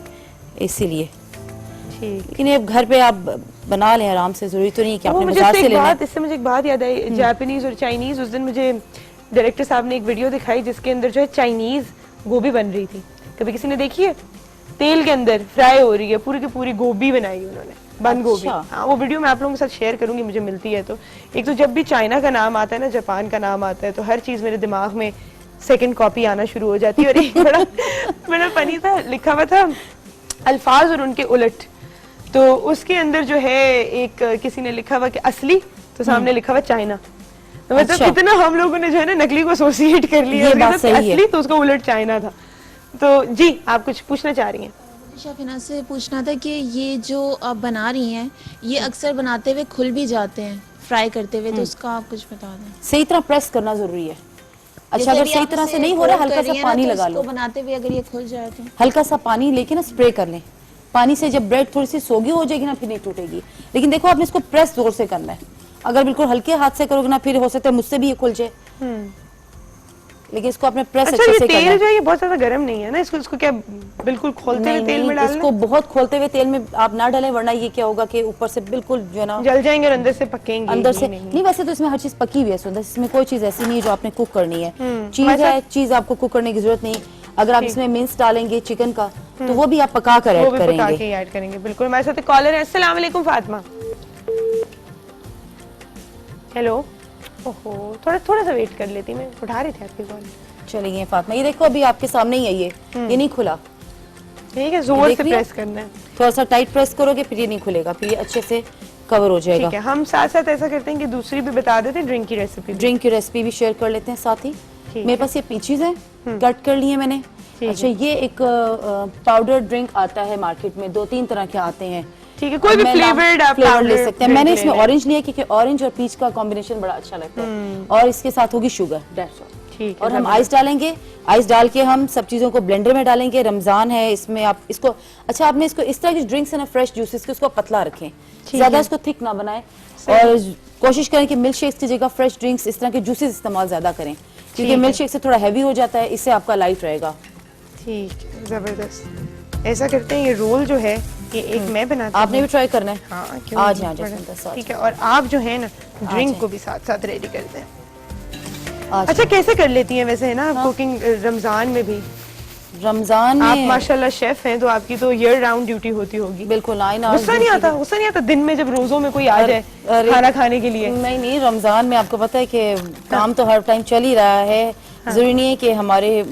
इसीलिए। ठीक। लेकिन ये घर पे आप बना लें आराम से, जरूरी तो नहीं है कि वो आपने मुझे बाजार इससे से एक लेना बात, है। इससे मुझे एक बात याद आई, जापानीज और चाइनीज। उस दिन मुझे डायरेक्टर साहब ने एक वीडियो दिखाई जिसके अंदर जो है चाइनीज गोभी बन रही थी। कभी किसी ने देखी है? तेल के अंदर फ्राई हो रही है, पूरी की पूरी गोभी बनाई उन्होंने, बंद गोभी। अच्छा। हाँ, वो वीडियो मैं आप लोगों के साथ शेयर करूंगी, मुझे मिलती है तो। एक तो जब भी चाइना का नाम आता है ना, जापान का नाम आता है, तो हर चीज मेरे दिमाग में सेकंड कॉपी आना शुरू हो जाती है। और एक बड़ा फनी था, लिखा हुआ था अल्फाज और उनके उलट, तो उसके अंदर जो है एक किसी ने लिखा हुआ कि असली, तो सामने लिखा हुआ चाइना। तो मतलब अच्छा। कितना हम लोगों ने जो है ना नकली को एसोसिएट कर लिया, ये उसके बात साथ सही है। असली तो उसका उलट चाइना था। तो जी, आप कुछ पूछना चाह रही हैं? शफीना से पूछना था कि ये जो आप बना रही हैं, ये अक्सर बनाते हुए खुल भी जाते हैं फ्राई करते हुए, तो उसका आप कुछ बता दें। सही तरह प्रेस करना जरूरी है। अच्छा, जैसे अगर अभी सही आप तरह इसे से नहीं हो रहा, फोल्ड हल्का कर रही सा हैं ना, पानी तो लगा इसको लो, बनाते हुए अगर ये खुल जाए तो हल्का सा पानी लेके ना स्प्रे कर लें। पानी से जब ब्रेड थोड़ी सी सोगी हो जाएगी ना, फिर नहीं टूटेगी। लेकिन देखो आपने इसको प्रेस जोर से करना है, अगर बिल्कुल हल्के हाथ से करोगे ना, फिर हो सकता है मुझसे भी ये खुल जाए। लेकिन इसको आपने प्रेस अच्छा, अच्छे ये से करना तेल है। जो है ये बहुत ज्यादा गर्म नहीं है ना, इसको क्या बिल्कुल खोलते हुए नहीं, तेल में नहीं, डालना इसको बहुत खोलते हुए तेल में आप ना डालें, वरना ये क्या होगा कि ऊपर से बिल्कुल जो है ना जल जाएंगे और अंदर से पकेंगे अंदर ही से नहीं। नहीं। वैसे तो इसमें हर चीज पकी हुई है सुंदर, इसमें कोई चीज ऐसी नहीं है जो आपने कुक करनी है। चीज वैसे- है, चीज आपको कुक करने की जरूरत नहीं। अगर आप इसमें मिन्स डालेंगे चिकन का, तो वो भी आप पका कर वो ऐड भी पका करेंगे। के ऐड करेंगे, बिल्कुल। हमारे साथ कॉलर है। अस्सलाम वालेकुम फातिमा। हेलो। ओहो, थोड़ा सा वेट कर लेती, मैं उठा रही थी आपकी कॉल। चलिए फातिमा, ये देखो अभी आपके सामने ही है ये नहीं खुला। ठीक है, जोर देख से रही हो? प्रेस करना है। थोड़ा सा टाइट प्रेस करोगे फिर ये नहीं खुलेगा, फिर ये अच्छे से कवर हो जाएगा। ठीक है, हम साथ साथ ऐसा करते हैं कि दूसरी भी बता देते हैं, ड्रिंक की रेसिपी। ड्रिंक की रेसिपी भी शेयर कर लेते हैं साथ ही। ठीक मेरे पास ये पीचीज है, कट कर लिए मैंने। अच्छा, ये एक पाउडर ड्रिंक आता है मार्केट में, 2-3 तरह के आते हैं। ठीक है, कोई भी मैं नाम- फ्लेवर्ड आप फ्लेवर ले powder सकते हैं। drink मैंने ले इसमें लें। ऑरेंज लिया क्योंकि ऑरेंज और पीच का कॉम्बिनेशन बड़ा अच्छा लगता है, और इसके साथ होगी शुगर, दैट्स ऑल। ठीक है, और हम आइस डालेंगे, आइस डाल के हम सब चीजों को ब्लेंडर में डालेंगे। रमजान है, इसमें आप इसको अच्छा आपने इसको इस तरह की ड्रिंक्स है ना, फ्रेश जूसेस के, उसको पतला रखें, ज्यादा इसको थिक ना बनाएं, और कोशिश करें कि मिल्क शेक्स की जगह फ्रेश ड्रिंक्स इस तरह के जूसेस इस्तेमाल ज्यादा करें, क्योंकि मिल्क शेक से थोड़ा हैवी हो जाता है, इससे आपका लाइट रहेगा। ठीक है, जबरदस्त। ऐसा करते हैं, ये रोल जो है ये एक मैं बनाती आपने भी ट्राई करना है। हाँ, क्यों आज नहीं, यहाँ बड़ा- जैसे साथ। ठीक है, और आप जो है ना ड्रिंक जाए। को भी साथ साथ रेडी करते हैं। आज अच्छा, कैसे कर लेती हैं वैसे है ना कुकिंग रमजान में भी? रमजान आप में माशाल्लाह शेफ हैं, तो आपकी तो ईयर राउंड ड्यूटी होती होगी। बिल्कुल 9 आवर्स गुस्सा नहीं आता? गुस्सा नहीं आता दिन में जब रोजों में कोई आ जाए अरे- खाना खाने के लिए? नहीं नहीं, रमजान में आपको पता है कि काम तो हर टाइम चल ही रहा है। जरूरी नहीं है कि हमारे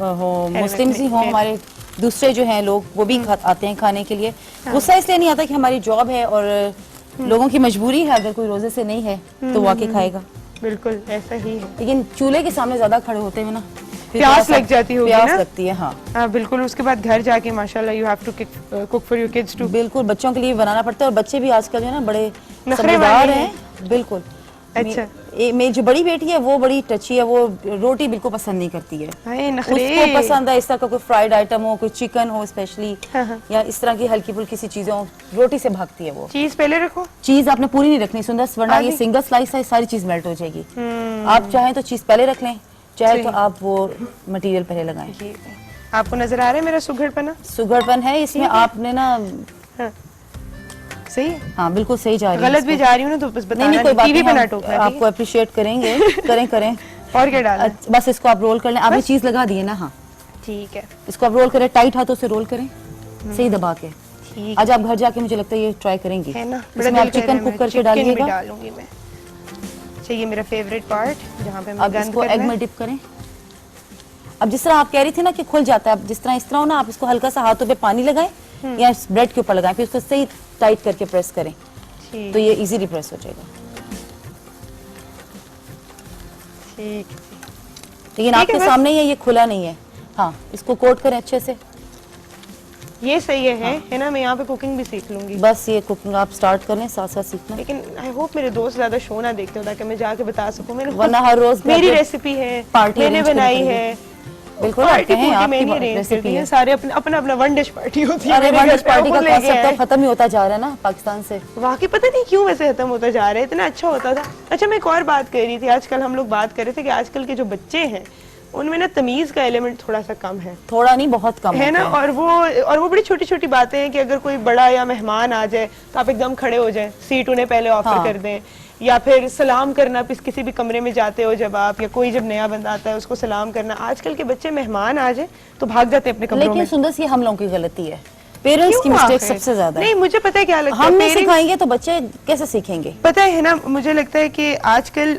मुस्लिम्स ही हों, हमारे दूसरे जो हैं लोग वो भी आते हैं खाने के लिए। गुस्सा इसलिए नहीं आता कि हमारी जॉब है और लोगों की मजबूरी है, अगर कोई रोजे से नहीं है तो वो आके खाएगा। बिल्कुल ऐसा ही है। लेकिन चूल्हे के सामने ज्यादा खड़े होते हैं ना, फिर प्यास थोड़ा सा लग जाती होगी प्यास ना? लगती है, हाँ हाँ बिल्कुल। उसके बाद घर जाके माशाल्लाह you have to cook for your kids too. बिल्कुल, बच्चों के लिए बनाना पड़ता है। और बच्चे भी आजकल जो है ना बड़े नखरे समझदार वाले हैं। बिल्कुल। अच्छा। मेरी जो बड़ी बेटी है वो बड़ी टची है, वो रोटी बिल्कुल पसंद नहीं करती है। हाय नखरे। उसको पसंद है इस तरह का कोई फ्राइड आइटम हो, कोई चिकन हो स्पेशली, हाँ। या इस तरह की हल्की फुल्की सी चीजें हो, रोटी से भागती है वो। चीज पहले रखो। चीज आपने पूरी नहीं रखनी सुंदर, वरना ये आधी? सिंगल स्लाइस है, सारी चीज मेल्ट हो जाएगी। आप चाहें तो चीज पहले रख लें, चाहे तो आप वो मटेरियल पहले लगाएं। ये आपको नजर आ रहा है मेरा सुघड़पना? सुगड़पन है इसमें, आपने ना हाँ। सही है? हाँ बिल्कुल सही जा रही है। गलत भी जा रही हूँ ना तो बस नहीं बताना। नहीं कोई बात टीवी नहीं, पे ना हम टोकना। आपको अप्रिशिएट करेंगे। करें। और क्या डालना है? बस इसको आप रोल कर लें। आपने चीज लगा दी है ना, हाँ ठीक है। इसको आप रोल करें, टाइट हाथों से रोल करें, सही दबा के। ठीक आज आप घर जाके मुझे लगता है ये ट्राई करेंगी। है ना? इसमें आप चिकन कुक करके डालिएगा। डालूंगी मैं। चाहिए मेरा फेवरेट पार्ट जहाँ पे मैं अब गंद इसको एग करना में है। डिप करें। अब जिस तरह आप कह रही थी ना कि खुल जाता है, अब जिस तरह इस तरह हो ना, आप इसको हल्का सा हाथों पे पानी लगाएं या इस ब्रेड के ऊपर लगाएं, फिर उसको सही टाइट करके प्रेस करें ठीक तो ये इजीली प्रेस हो जाएगा। ठीक। लेकिन है आपके बस। सामने ही है, ये खुला नहीं है। हाँ इसको कोट करें अच्छे से। ये सही है ना? मैं यहाँ पे कुकिंग भी सीख लूंगी। बस ये कुकिंग आप स्टार्ट कर लें, साथ साथ सीखना। लेकिन आई होप मेरे दोस्त ज्यादा शो ना देखते हो ताकि मैं जाके बता सकूं। मैंने वरना हर रोज मेरी घर पे रेसिपी है, पार्टी मैंने arrange करनी बनाई पड़ेगी। है। बिल्कुल आप पार्टी कहें, पूर्टी मैंने आपकी अरेंज कर रेसिपी दी है। है। सारे अपना अपना वन डिश पार्टी होती है। अरे मेरे वन घर डिश पे पार्टी वो का खुद लेके कॉन्सेप्ट आए। तो खत्म ही होता जा रहा है ना पाकिस्तान से। वाकई पता नहीं क्यों वैसे खत्म होता जा रहा है, इतना अच्छा होता था। अच्छा मैं एक और बात कर रही थी, आजकल हम लोग बात कर रहे थे कि आजकल के जो बच्चे हैं उनमें ना तमीज का एलिमेंट थोड़ा सा कम है। थोड़ा नहीं बहुत कम है ना? होता है। और वो बड़ी छोटी छोटी बातें हैं कि अगर कोई बड़ा या मेहमान आ जाए तो आप एकदम खड़े हो जाएं, सीट उन्हें पहले ऑफर हाँ। कर दें, या फिर सलाम करना, किसी भी कमरे में जाते हो जब आप, या कोई जब नया बंदा आता है उसको सलाम करना। आजकल के बच्चे मेहमान आ जाए तो भाग जाते हैं अपने कमरों लेकिन में। सुंदर सी हम लोगों की गलती है, पेरेंट्स की क्यों मिस्टेक आखिर? सबसे ज्यादा है। नहीं मुझे पता है क्या लगता है, हम नहीं parents- सिखाएंगे तो बच्चे कैसे सीखेंगे। पता है ना, मुझे लगता है कि आजकल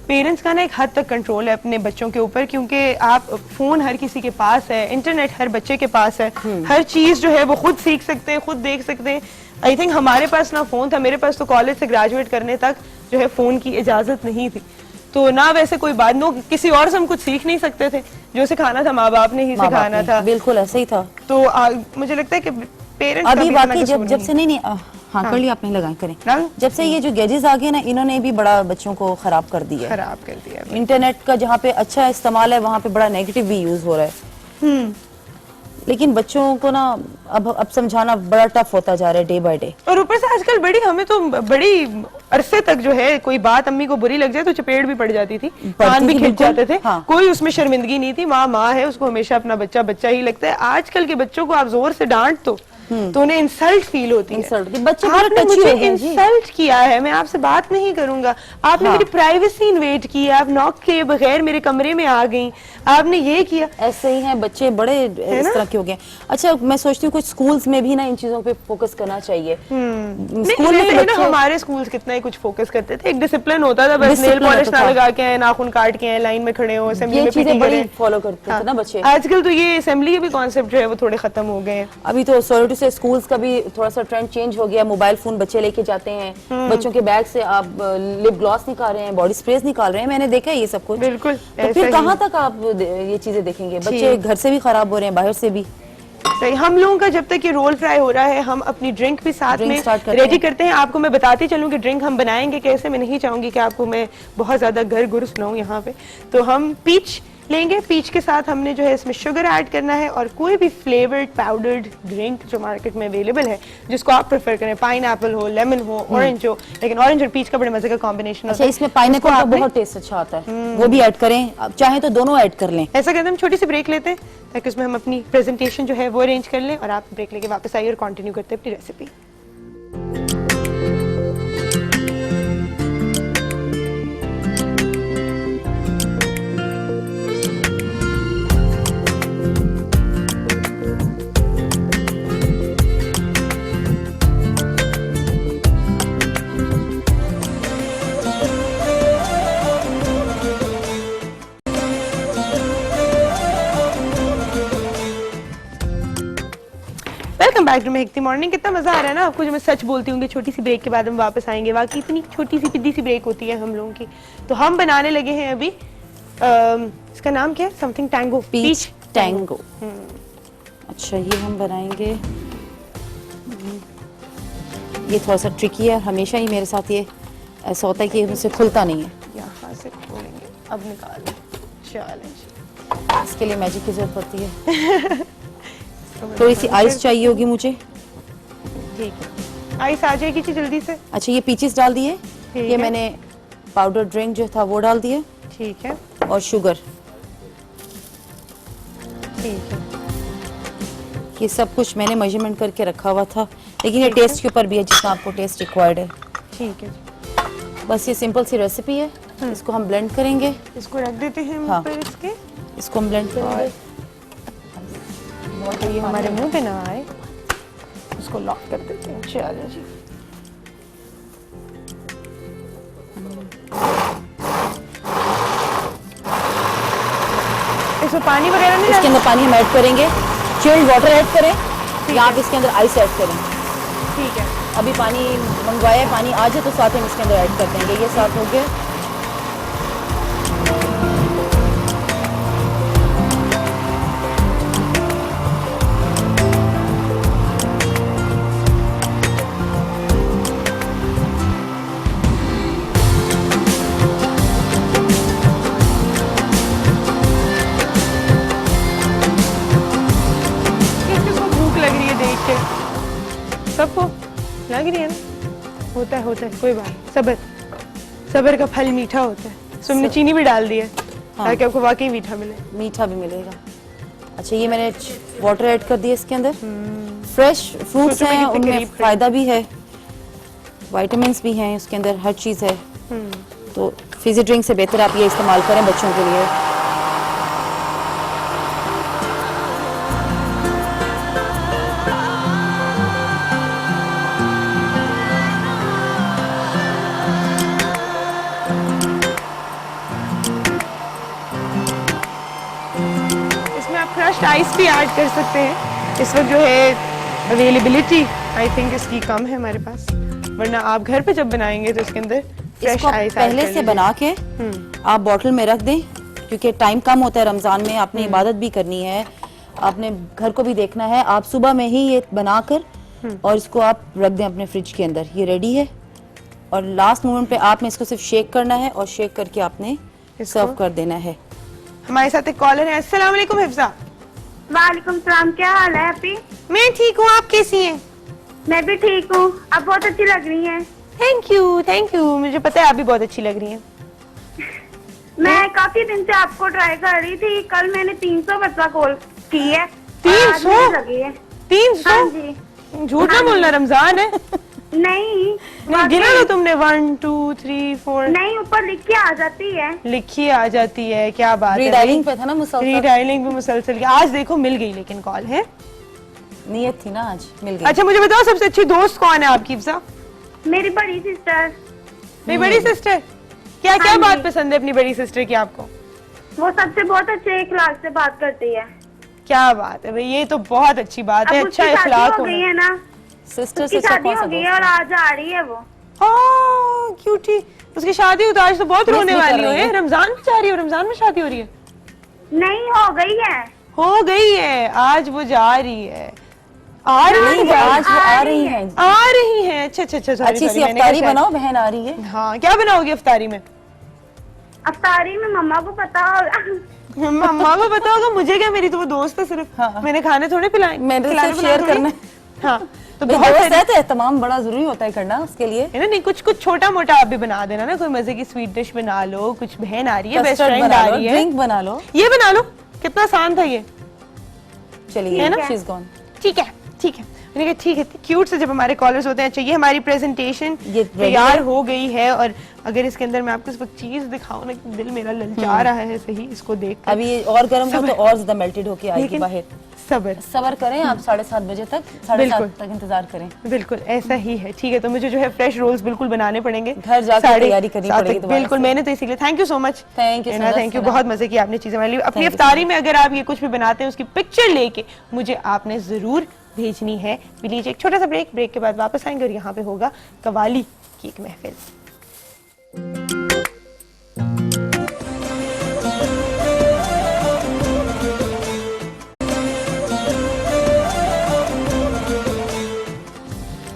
पेरेंट्स का ना एक हद तक कंट्रोल है अपने बच्चों के ऊपर, क्योंकि आप फोन हर किसी के पास है, इंटरनेट हर बच्चे के पास है, हर चीज जो है वो खुद सीख सकते हैं, खुद देख सकते हैं। आई थिंक हमारे पास ना फोन था, मेरे पास तो कॉलेज से ग्रेजुएट करने तक जो है फोन की इजाजत नहीं थी, तो ना वैसे कोई बात, नो किसी और से हम कुछ सीख नहीं सकते थे, जो सिखाना था माँ बाप ने ही माँ बाप सिखाना ने, था। बिल्कुल ऐसे ही था। तो मुझे लगता है कि पेरेंट्स अभी बाकी जब से नहीं हाँ कर लिया आपने, लगाए करें। डाल। जब से ये जो गैजेट्स आ गए ना, इन्होंने भी बड़ा बच्चों को खराब कर दिया है। खराब कर दिया। इंटरनेट का जहाँ पे अच्छा इस्तेमाल है वहाँ पे बड़ा नेगेटिव भी यूज हो रहा है। लेकिन बच्चों को ना अब समझाना बड़ा टफ होता जा रहा है डे बाय डे। और ऊपर से आजकल हमें तो बड़ी अरसे तक जो है कोई बात अम्मी को बुरी लग जाए तो चपेट भी पड़ जाती थी, कान भी थी, खिंच बिल्कुल। जाते थे। हाँ। कोई उसमें शर्मिंदगी नहीं थी, माँ माँ है, उसको हमेशा अपना बच्चा बच्चा ही लगता है। आजकल के बच्चों को आप जोर से डांट तो उन्हें इंसल्ट फील होती है। इंसल्ट बच्चे बड़े आपने touchy मुझे हो गए जी। इंसल्ट किया है, मैं आपसे बात नहीं करूंगा, आपने हाँ। मेरी प्राइवेसी इन्वेट की, आप नॉक किए बगैर मेरे कमरे में आ गई, आपने ये किया। ऐसे ही हैं बच्चे, बड़े इस तरह के हो गए। अच्छा मैं सोचती हूँ कुछ स्कूल्स में भी ना इन चीजों पे फोकस करना चाहिए। स्कूल में ना हमारे स्कूल्स कितना ही कुछ फोकस करते थे, एक डिसिप्लिन होता था, बस नेल Discipline पॉलिश होता ना था। लगा के आए, नाखून काट के आए, लाइन में खड़े हो, असेंबली ये में चीजें पीटी बड़ी करें। फॉलो करते थे ना बच्चे। आजकल तो ये असेंबली के भी कॉन्सेप्ट जो है वो थोड़े खत्म हो गए हैं। अभी तो सॉरी टू से स्कूल्स का भी थोड़ा सा ट्रेंड चेंज हो गया। मोबाइल फोन बच्चे लेके जाते हैं, बच्चों के बैग से आप लिप ग्लॉस निकाल रहे हैं, बॉडी स्प्रेस निकाल रहे हैं, मैंने देखा है ये सब कुछ। बिल्कुल, तो ऐसा फिर ही। कहाँ तक आप ये चीजें देखेंगे? बच्चे घर से भी खराब हो रहे हैं, बाहर से भी। सही। हम लोगों का जब तक ये रोल फ्राई हो रहा है, हम अपनी ड्रिंक भी साथ Drink में start करते रेडी हैं। करते हैं। आपको मैं बताती चलूं कि ड्रिंक हम बनाएंगे कैसे। मैं नहीं चाहूंगी कि आपको मैं बहुत ज्यादा घर गुर सुनाऊं यहाँ पे। तो हम पीच लेंगे, पीच के साथ हमने जो है इसमें शुगर ऐड करना है, और कोई भी फ्लेवर्ड पाउडर्ड ड्रिंक जो मार्केट में अवेलेबल है, जिसको आप प्रेफर करें, पाइन एप्पल हो, लेमन हो, ऑरेंज हो, लेकिन ऑरेंज और पीच का बड़े मजे का कॉम्बिनेशन अच्छा इसमें पाइनएप्पल का बहुत टेस्ट अच्छा आता है, वो भी ऐड करें, आप चाहें तो दोनों ऐड कर लें। ऐसा करते हैं, हम छोटी सी ब्रेक लेते हैं ताकि उसमें हम अपनी प्रेजेंटेशन जो है वो अरेंज कर लें, और आप ब्रेक लेके वापस आइए और कंटिन्यू करते हैं अपनी recipe. Welcome back to Mehakti morning. कितना मजा आ रहा है ना आपको, जो मैं सच बोलती हूँ कि छोटी सी ब्रेक के बाद हम वापस आएंगे। वाकई इतनी छोटी सी पिद्दी सी ब्रेक होती है हम लोगों की। तो हम बनाने लगे हैं अभी इसका नाम क्या है, समथिंग टैंगो, पीच टैंगो। अच्छा, ये हम बनाएंगे। ये थोड़ा सा ट्रिकी है, हमेशा ही मेरे साथ ये ऐसा होता है कि मुझसे खुलता नहीं है। यहाँ से खोलेंगे, अब निकाल लो। चलें, इसके लिए मैजिक की जरूरत पड़ती है। थोड़ी सी आइस चाहिए होगी मुझे। ठीक है, आइस आ जाएगी जी जल्दी से। अच्छा, ये पीचेस डाल दिए, ठीक ये है। मैंने पाउडर ड्रिंक जो था वो डाल दिया, ठीक है, और शुगर। ठीक है। ये सब कुछ मैंने मेजरमेंट करके रखा हुआ था, लेकिन ये टेस्ट के ऊपर भी है, जितना आपको टेस्ट रिक्वायर्ड है। ठीक है जी। बस ये सिंपल सी रेसिपी है। इसको हम ब्लेंड करेंगे। इसको रख देते हैं मुंह हाँ। पर इसके, इसको हम ब्लेंड करेंगे। तो ये हमारे मुंह पे ना आए, उसको लॉक कर देते हैं। चलो जी। इसमें पानी वगैरह नहीं इसके डालना? अंदर पानी हम ऐड करेंगे, चिल्ड वाटर ऐड करें, या आप इसके अंदर आइस ऐड करें। ठीक है। अभी पानी मंगवाया, पानी आ जाए तो साथ हम इसके अंदर ऐड कर देंगे। ये साथ हो गया। किसको भूख लग रही है देख के? सबको लग रही है ना? होता है, कोई बात नहीं। सब्र, सब्र का फल मीठा होता है। सो हमने चीनी भी डाल दी है, ताकि आपको वाकई मीठा मिले। मीठा भी मिलेगा। अच्छा, ये मैंने वाटर ऐड कर दिया इसके अंदर। फ्रेश फ्रूट्स छोटे हैं, बड़े के उनमें करीब फायदा भी है, विटामिन्स भी हैं उसके अंदर, हर चीज़ है। तो फिजी ड्रिंक से बेहतर आप ये इस्तेमाल करें बच्चों के लिए। इसमें आप क्रश्ड आइस भी ऐड कर सकते हैं। इस वक्त जो है अवेलेबिलिटी आई थिंक इसकी कम है हमारे पास, वरना आप घर पे जब बनाएंगे तो इसके अंदर फ्रेश इसको आइस पहले से बना के आप बॉटल में रख दें, क्योंकि टाइम कम होता है रमजान में, आपने इबादत भी करनी है, आपने घर को भी देखना है। आप सुबह में ही ये बनाकर और इसको आप रख दें अपने फ्रिज के अंदर। ये रेडी है, और लास्ट मोमेंट पे आपने इसको सिर्फ शेक करना है, और शेक करके आपने सर्व कर देना है। हमारे साथ एक कॉलर है। अस्सलाम वालेकुम हिफ्जा। वालेकुम सलाम, क्या हाल है आपकी? मैं ठीक हूँ, आप कैसी हैं? मैं भी ठीक हूँ, आप बहुत अच्छी लग रही हैं। थैंक यू, मुझे पता है आप भी बहुत अच्छी लग रही हैं। मैं काफी दिन से आपको ट्राई कर रही थी, कल मैंने 300 बच्चा कॉल की है। 300? आज मुझे लगी है। 300? हाँ जी। झूठ ना बोलना, रमजान है। नहीं, नहीं गिना तो तुमने 1 2 3 4 नहीं, ऊपर लिख के आ जाती है। लिखी आ जाती है। क्या बात है, रीडायलिंग पे था ना मुसलसल, रीडायलिंग पे मुसलसल। आज देखो मिल गई, लेकिन कॉल है। नियत थी ना, आज मिल गई। अच्छा मुझे बताओ, सबसे अच्छी दोस्त कौन है आपकी हिफ्जा? मेरी बड़ी सिस्टर, मेरी बड़ी सिस्टर। क्या क्या हाँ बात जी। पसंद है अपनी बड़ी सिस्टर की आपको? वो सबसे बहुत अच्छे इखलाक से बात करती है। क्या बात है भाई, ये तो बहुत अच्छी बात है। अब अच्छा उसकी शादी इखलाक हो गई होना। है ना, सिस्टर उसकी से शादी कौन सा हो गई है दोस्त और आज आ रही है वो। हाँ क्यूटी, उसकी शादी हुई तो आज तो बहुत मिस रोने भी कर वाली हो। रही है। रमजान में जा रही हो? रमजान में शादी हो रही है? नहीं, हो गई है। हो गई है, आज वो जा रही है। आ रही नहीं, है वो आज वो आ रही हैं। आ रही है। अच्छा, sorry, अच्छी सी sorry, मैंने अफ्तारी कहा शायद- बनाओ, बहन आ रही है। हाँ, क्या बनाओगी अफ्तारी में? अफ्तारी में मम्मा को पता होगा। मम्मा को पता होगा, मुझे क्या, मेरी तो वो दोस्त है सिर्फ। हाँ। मैंने खाने थोड़े पिलाए, मैंने खिलाने सिर्फ पिलाने शेयर थोड़ी। करना है। हाँ, तो भाई, बहुत दोस्त सारी- है तो एहतमाम बड़ा जरूरी होता है करना उसके लिए। है ना। नहीं, कुछ छोटा मोटा आप भी बना देना ना, कोई मजे की स्वीट डिश बना लो। कुछ बहन आ रही है, बेस्ट कस्टर्ड फ्रेंड बना आ लो, रही है, ड्रिंक बना लो। ये बना लो। कितना आसान था ये। चलिए, है ना? She is gone. ठीक है। मैंने कहा ठीक है। क्यूट से जब हमारे कॉलर्स होते हैं। अच्छा, ये हमारी प्रेजेंटेशन ये ready तैयार है? हो गई है, और अगर इसके अंदर मैं आपको इस वक्त चीज दिखाऊं ना, कि दिल मेरा ललचा रहा है सही इसको देख। अभी ये और गर्म हो तो और ज्यादा मेल्टेड होके आएगी लेकिन बाहर। सब्र, सबर करें आप, 7:30 बजे तक, 7:30 बिल्कुल। तक इंतजार करें। बिल्कुल ऐसा ही है। ठीक है, तो मुझे जो है फ्रेश रोल्स बिल्कुल बनाने पड़ेंगे, घर जाके 7:30 तैयारी करनी पड़ेगी दोबारा बिल्कुल। से। मैंने तो इसीलिए thank you so much. Thank you so much, thank you, Sana. बहुत मजे की आपने चीजें हमारे लिए। अपनी Thank you इफ्तारी में अगर आप ये कुछ भी बनाते हैं, उसकी पिक्चर लेके मुझे आपने जरूर भेजनी है। भी लीजिए एक छोटा सा ब्रेक के बाद वापस आएंगे और यहाँ पे होगा कवाली की एक महफिल।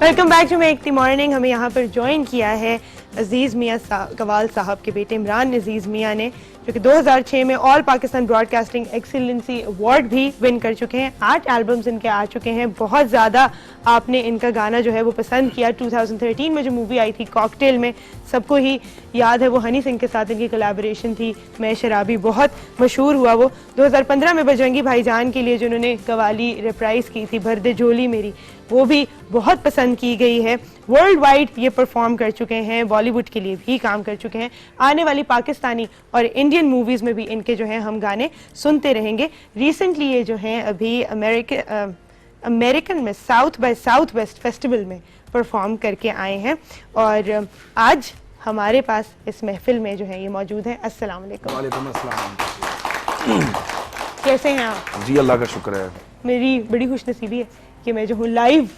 Welcome back to make the morning. हमें यहाँ पर ज्वाइन किया है अजीज़ मियाँ कवाल साहब के बेटे इमरान अजीज़ मियाँ ने, जो कि 2006 में all Pakistan broadcasting excellency award भी विन कर चुके हैं। 8 एल्बम्स इनके आ चुके हैं। बहुत ज़्यादा आपने इनका गाना जो है वो पसंद किया। 2013 में जो मूवी आई थी कॉकटेल में, सबको ही याद है, वो हनी सिंह के साथ इनकी कोलैबोरेशन थी, मैं शराबी, बहुत मशहूर हुआ वो। 2015 में बजरंगी भाईजान के लिए जो उन्होंने कवाली रिप्राइज की थी, भर दे झोली मेरी, वो भी बहुत पसंद की गई है। वर्ल्ड वाइड ये परफॉर्म कर चुके हैं, बॉलीवुड के लिए भी काम कर चुके हैं। आने वाली पाकिस्तानी और इंडियन मूवीज़ में भी इनके जो हैं हम गाने सुनते रहेंगे। रिसेंटली ये जो हैं अभी अमेरिकन में South by Southwest festival में परफॉर्म करके आए हैं और आज हमारे पास इस महफिल में जो है ये मौजूद हैं। अस्सलाम वालेकुम। वालेकुम अस्सलाम। कैसे हैं आप? जी अल्लाह का शुक्र है। मेरी बड़ी खुशनसीबी है कि मैं जो हूँ लाइव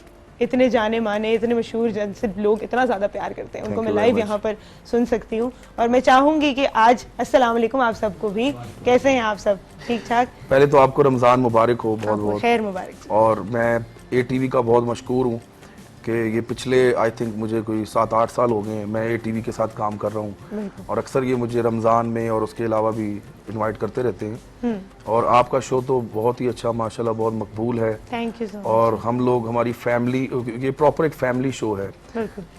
इतने जाने माने, इतने मशहूर जिनसे लोग इतना ज़्यादा प्यार करते हैं, उनको मैं लाइव यहाँ पर सुन सकती हूँ। और मैं चाहूँगी कि आज अस्सलाम वालेकुम आप सबको भी, कैसे हैं आप सब? ठीक ठाक? पहले तो आपको रमज़ान मुबारक हो, बहुत बहुत खैर मुबारक। और मैं ATV का बहुत मशकूर हूँ कि ये पिछले आई थिंक मुझे कोई 7-8 साल हो गए हैं मैं ATV के साथ काम कर रहा हूँ और अक्सर ये मुझे रमज़ान में और उसके अलावा भी इनवाइट करते रहते हैं। और आपका शो तो बहुत ही अच्छा माशाल्लाह, बहुत मकबूल है। Thank you so much. और हम लोग, हमारी फैमिली, ये प्रॉपर एक फैमिली शो है,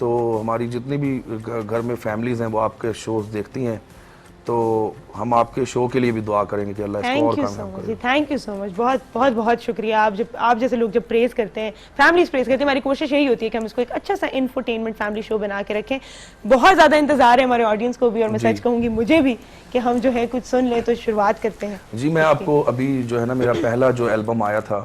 तो हमारी जितनी भी घर में फैमिलीज हैं वो आपके शोज देखती हैं, तो हम आपके शो के लिए भी दुआ करेंगे कि अल्लाह इसको और कामयाब करे। थैंक यू सो मच, बहुत बहुत बहुत शुक्रिया। आप जैसे लोग जब प्रेज करते हैं, फैमिलीज प्रेज करते हैं, हमारी कोशिश यही होती है कि हम इसको एक अच्छा सा इंफोटेनमेंट फैमिली शो बना के रखें। बहुत ज़्यादा इंतजार है हमारे ऑडियंस को भी और मैं सच कहूँगी मुझे भी कि हम जो है कुछ सुन लें, तो शुरुआत करते हैं। जी मैं आपको अभी जो है ना, मेरा पहला जो एल्बम आया था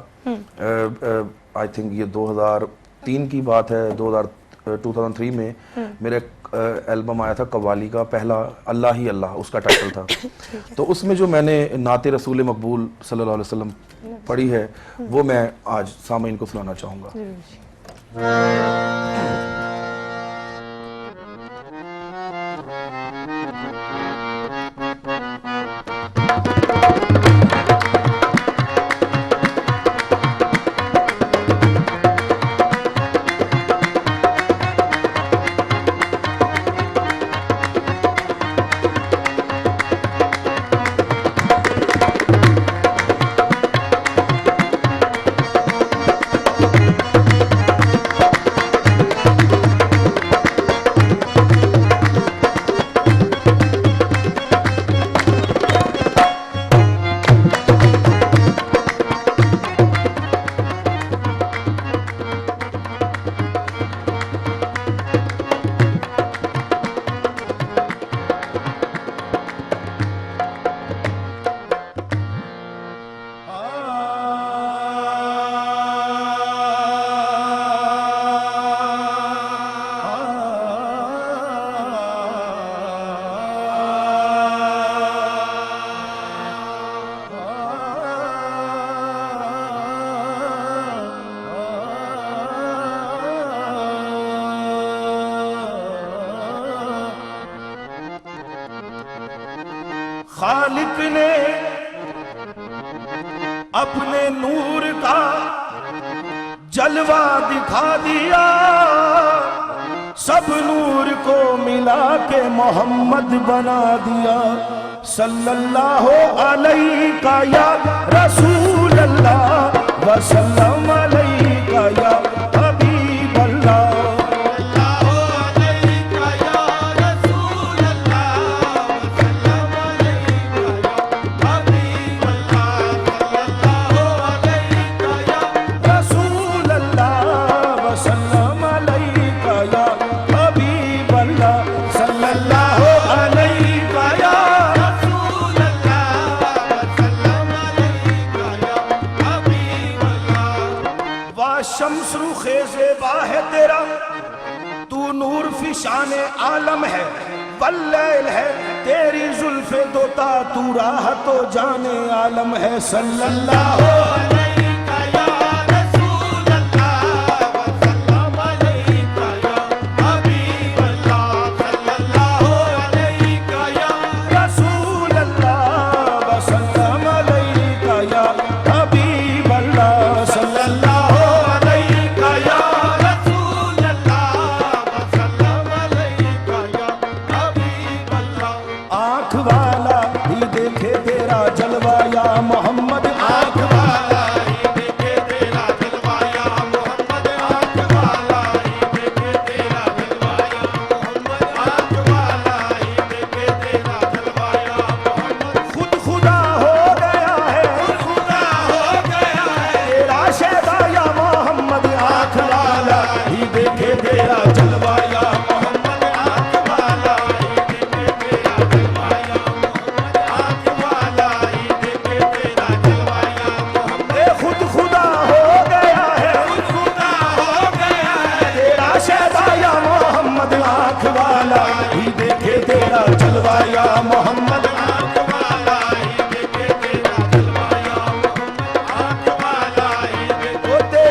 आई थिंक ये 2003 की बात है, 2003 में मेरा एल्बम आया था कवाली का, पहला अल्लाह ही अल्लाह उसका टाइटल था। तो उसमें जो मैंने नाते रसूल मकबूल सल्लल्लाहु अलैहि वसल्लम पढ़ी है वो मैं आज सामईन को सुनाना चाहूँगा। खालिक ने अपने नूर का जलवा दिखा दिया, सब नूर को मिला के मोहम्मद बना दिया। सल्लल्लाहु अलैका या रसूल अल्लाह वसल्लम अलैका या हबीब अल्लाह। शम्सु खेज़ेबा है तेरा, तू नूर फिशाने आलम है, वल्लैल है तेरी जुल्फे दोता, तू राह तो जाने आलम है। सल्लल्लाहु अलैका या रसूल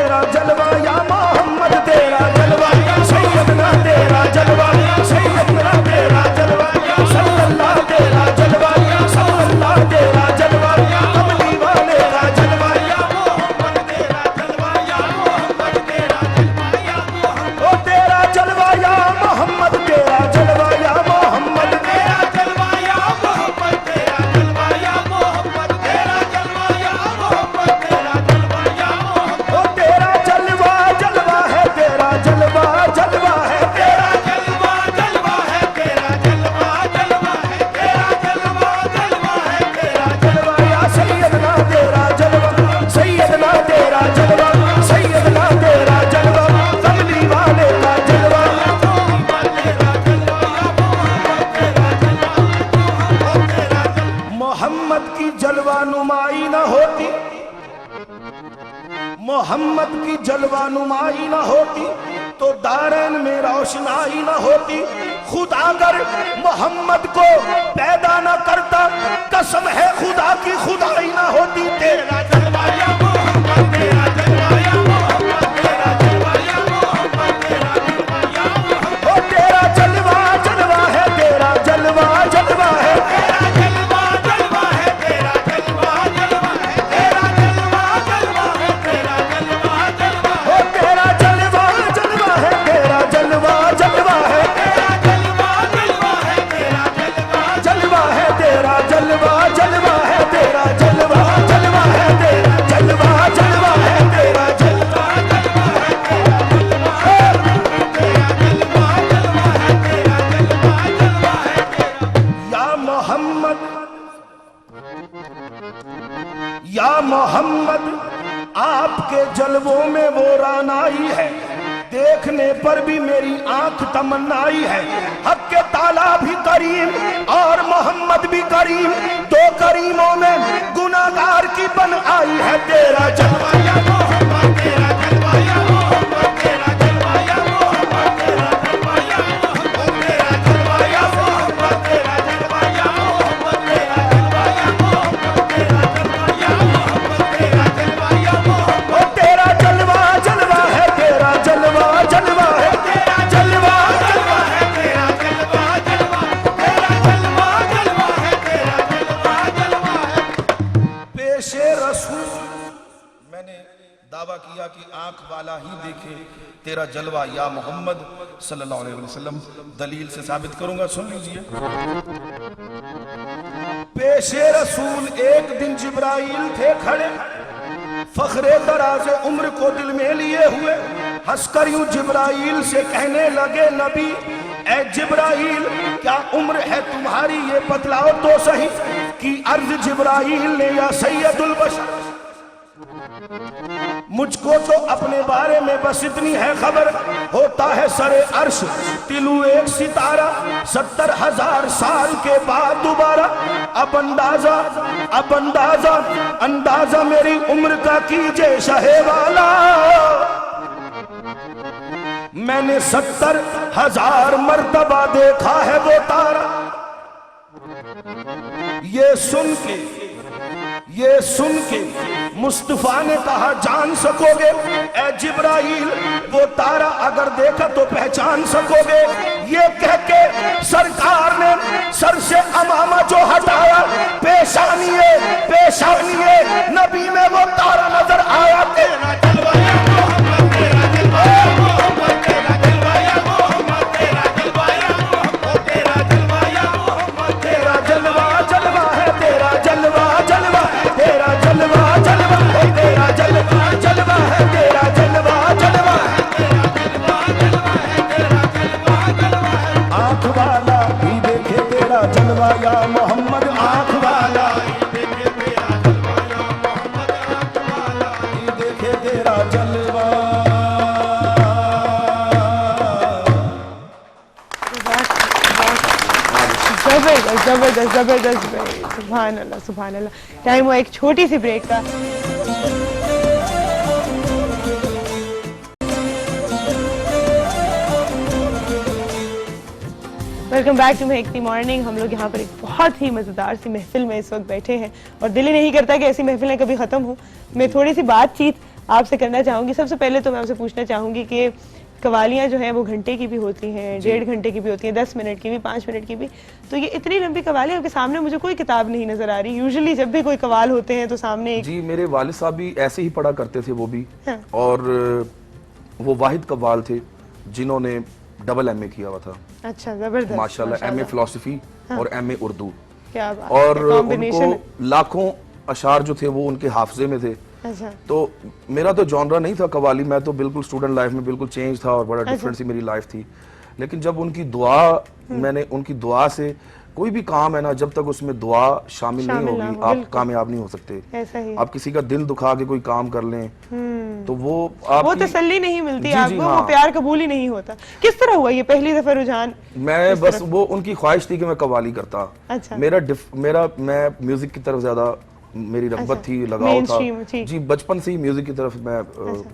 तेरा जलवा या मोहम्मद तेरा जलवा सैयदना तेरा जलवा सैयदना तेरा जलवा सल्लल्लाहु तेरा जलवा सल्लल्लाहु तेरा जलवा कमली वाले का जलवा या मोहम्मद तेरा जलवा या मोहम्मद तेरा जलवा या मोहम्मद ओ तेरा जलवा या मोहम्मद तेरा जलवा या मोहम्मद तेरा जलवा या मोहम्मद तेरा जलवा या मोहम्मद तेरा जलवा या मोहम्मद तेरा जलवा या मोहम्मद ओ तेरा जलवा जलवा है तेरा जलवा जलवा है तेरा जलवा जलवा है तेरा जलवा जलवा है तेरा जलवा जलवा है तेरा जलवा या सैयदना तेरा जलवा सैयदना तेरा जलवा सैयदना तेरा जलवा कमली वाले का जलवा मोहम्मद की जलवा नुमाई न होती मोहम्मद की जलवा नुमाई न होती तो दारैन में रोशनाई न होती। खुदा अगर मोहम्मद को पैदा न करता कसम है खुदा की खुदाई न होती। तेरा जलवा या मोहम्मद तेरा जलवा या मोहम्मद तेरा जलवा या मोहम्मद तेरा जलवा या मोहम्मद ओ तेरा जलवा जलवा है तेरा जलवा जलवा है तेरा जलवा जलवा है तेरा जलवा जलवा है तेरा जलवा जलवा है तेरा जलवा जलवा ओ तेरा जलवा जलवा है तेरा जलवा जलवा है तेरा जलवा जलवा है तेरा जलवा जलवा है तेरा जलवा जलवा है तेरा जलवा जलवा है तेरा जलवा जलवा है तेरा जलवा जलवा है तेरा जलवा तेरा जलवा जलवा है तेरा जलवा जलवा है या मोहम्मद या मोहम्मद आपके जलवों में वो रानाई है देखने पर भी मेरी आंख तमन्नाई है। हक के ताला भी करीम और मोहम्मद भी करीम दो करीमों में गुनाहगार की बन आई है। तेरा जलवा या मोहम्मद तेरा जलवा या मोहम्मद तेरा जलवा या मोहम्मद तेरा जलवा या मोहम्मद तेरा जलवा या मोहम्मद तेरा जलवा या मोहम्मद तेरा जलवा या मोहम्मद तेरा जलवा या मोहम्मद तेरा जलवा या मोहम्मद तेरा जलवा जलवा है तेरा जलवा जलवा है तेरा जलवा जलवा है तेरा जलवा जलवा तेरा जलवा जलवा है तेरा जलवा जलवा है। पेशे रसूल मैंने दावा किया कि आंख वाला ही देखे तेरा जलवा या मोहम्मद सल्लल्लाहु अलैहि वसल्लम दलील से साबित करूंगा सुन लीजिए। पेशे रसूल एक दिन जिब्राइल थे खड़े फखरे दराज उम्र को दिल में लिए हुए हंसकर यूं जिब्राइल से कहने लगे नबी ए जिब्राइल क्या उम्र है तुम्हारी ये बतलाओ तो सही कि अर्ज जिब्राइल ने या सैयदुल बशर मुझको तो अपने बारे में बस इतनी है खबर होता है सरे अर्श तिलु एक सितारा 70,000 साल के बाद दोबारा अब अंदाजा मेरी उम्र का कीजिए शहे वाला मैंने 70,000 मर्तबा देखा है वो तारा। ये सुन के मुस्तफा ने कहा जान सकोगे ए जिब्राइल वो तारा अगर देखा तो पहचान सकोगे। ये कह के सरकार ने सर से अमामा जो हटाया पेशानी नबी में वो तारा नजर आया। तेरा जलवा या मोहम्मद तेरा जलवा या मोहम्मद तेरा जलवा या मोहम्मद तेरा जलवा या मोहम्मद तेरा जलवा या मोहम्मद तेरा जलवा जलवा है तेरा जलवा जलवा तेरा जलवा जलवा है तेरा जलवा जलवा है तेरा जलवा जलवा है तेरा जलवा जलवा है तेरा जलवा जलवा है। आंख वाला भी देखे तेरा जलवा या मोहम्मद आंख वाला भी देखे तेरा जलवा या मोहम्मद आंख वाला भी देखे तेरा जलवा। जबरदस्त जबरदस्त सुभान अल्लाह सुभान अल्लाह। टाइम हुआ एक छोटी सी ब्रेक का। Welcome back to Mehakti morning. हम लोग यहाँ पर एक बहुत ही मज़ेदार सी महफिल में इस वक्त बैठे हैं और दिल ही नहीं करता कि ऐसी महफिलें कभी ख़त्म हो। मैं थोड़ी सी बातचीत आपसे करना चाहूंगी। सबसे पहले तो मैं आपसे पूछना चाहूंगी कि कवालियाँ जो हैं वो घंटे की भी होती हैं, 1.5 घंटे की भी होती हैं, 10 मिनट की भी, 5 मिनट की भी, तो ये इतनी लंबी कवाली आपके सामने मुझे कोई किताब नहीं नजर आ रही। यूजुअली जब भी कोई कवाल होते हैं तो सामने एक जी मेरे वालिद साहब भी ऐसे ही पढ़ा करते थे वो भी। हाँ। और वो वाहिद कव्वाल थे जिन्होंने डबल MA किया हुआ था। अच्छा, जबरदस्त माशाल्लाह, MA फिलोसफी और MA उर्दू। क्या बात और है, combination है। उनको लाखों अशार जो थे वो उनके हाफजे में थे। अच्छा, तो मेरा तो जॉनरा नहीं था कवाली, मैं तो बिल्कुल स्टूडेंट लाइफ में बिल्कुल चेंज था और बड़ा डिफरेंट सी मेरी लाइफ थी। लेकिन जब उनकी दुआ, मैंने उनकी दुआ से, कोई भी काम है ना जब तक उसमें दुआ शामिल नहीं होगी आप कामयाब नहीं हो सकते। ऐसा ही आप किसी का दिल दुखा के कोई काम कर लें तो वो वो तसल्ली नहीं मिलती जी, जी, आपको, हाँ। वो प्यार कबूल ही नहीं होता। किस तरह हुआ ये पहली दफा रुझान? मैं बस वो उनकी ख्वाहिश थी कि मैं कव्वाली करता। अच्छा। मैं म्यूजिक की तरफ ज्यादा मेरी रग़बत थी, लगाव था। Mainstream, ठीक। जी बचपन से ही म्यूजिक की तरफ मैं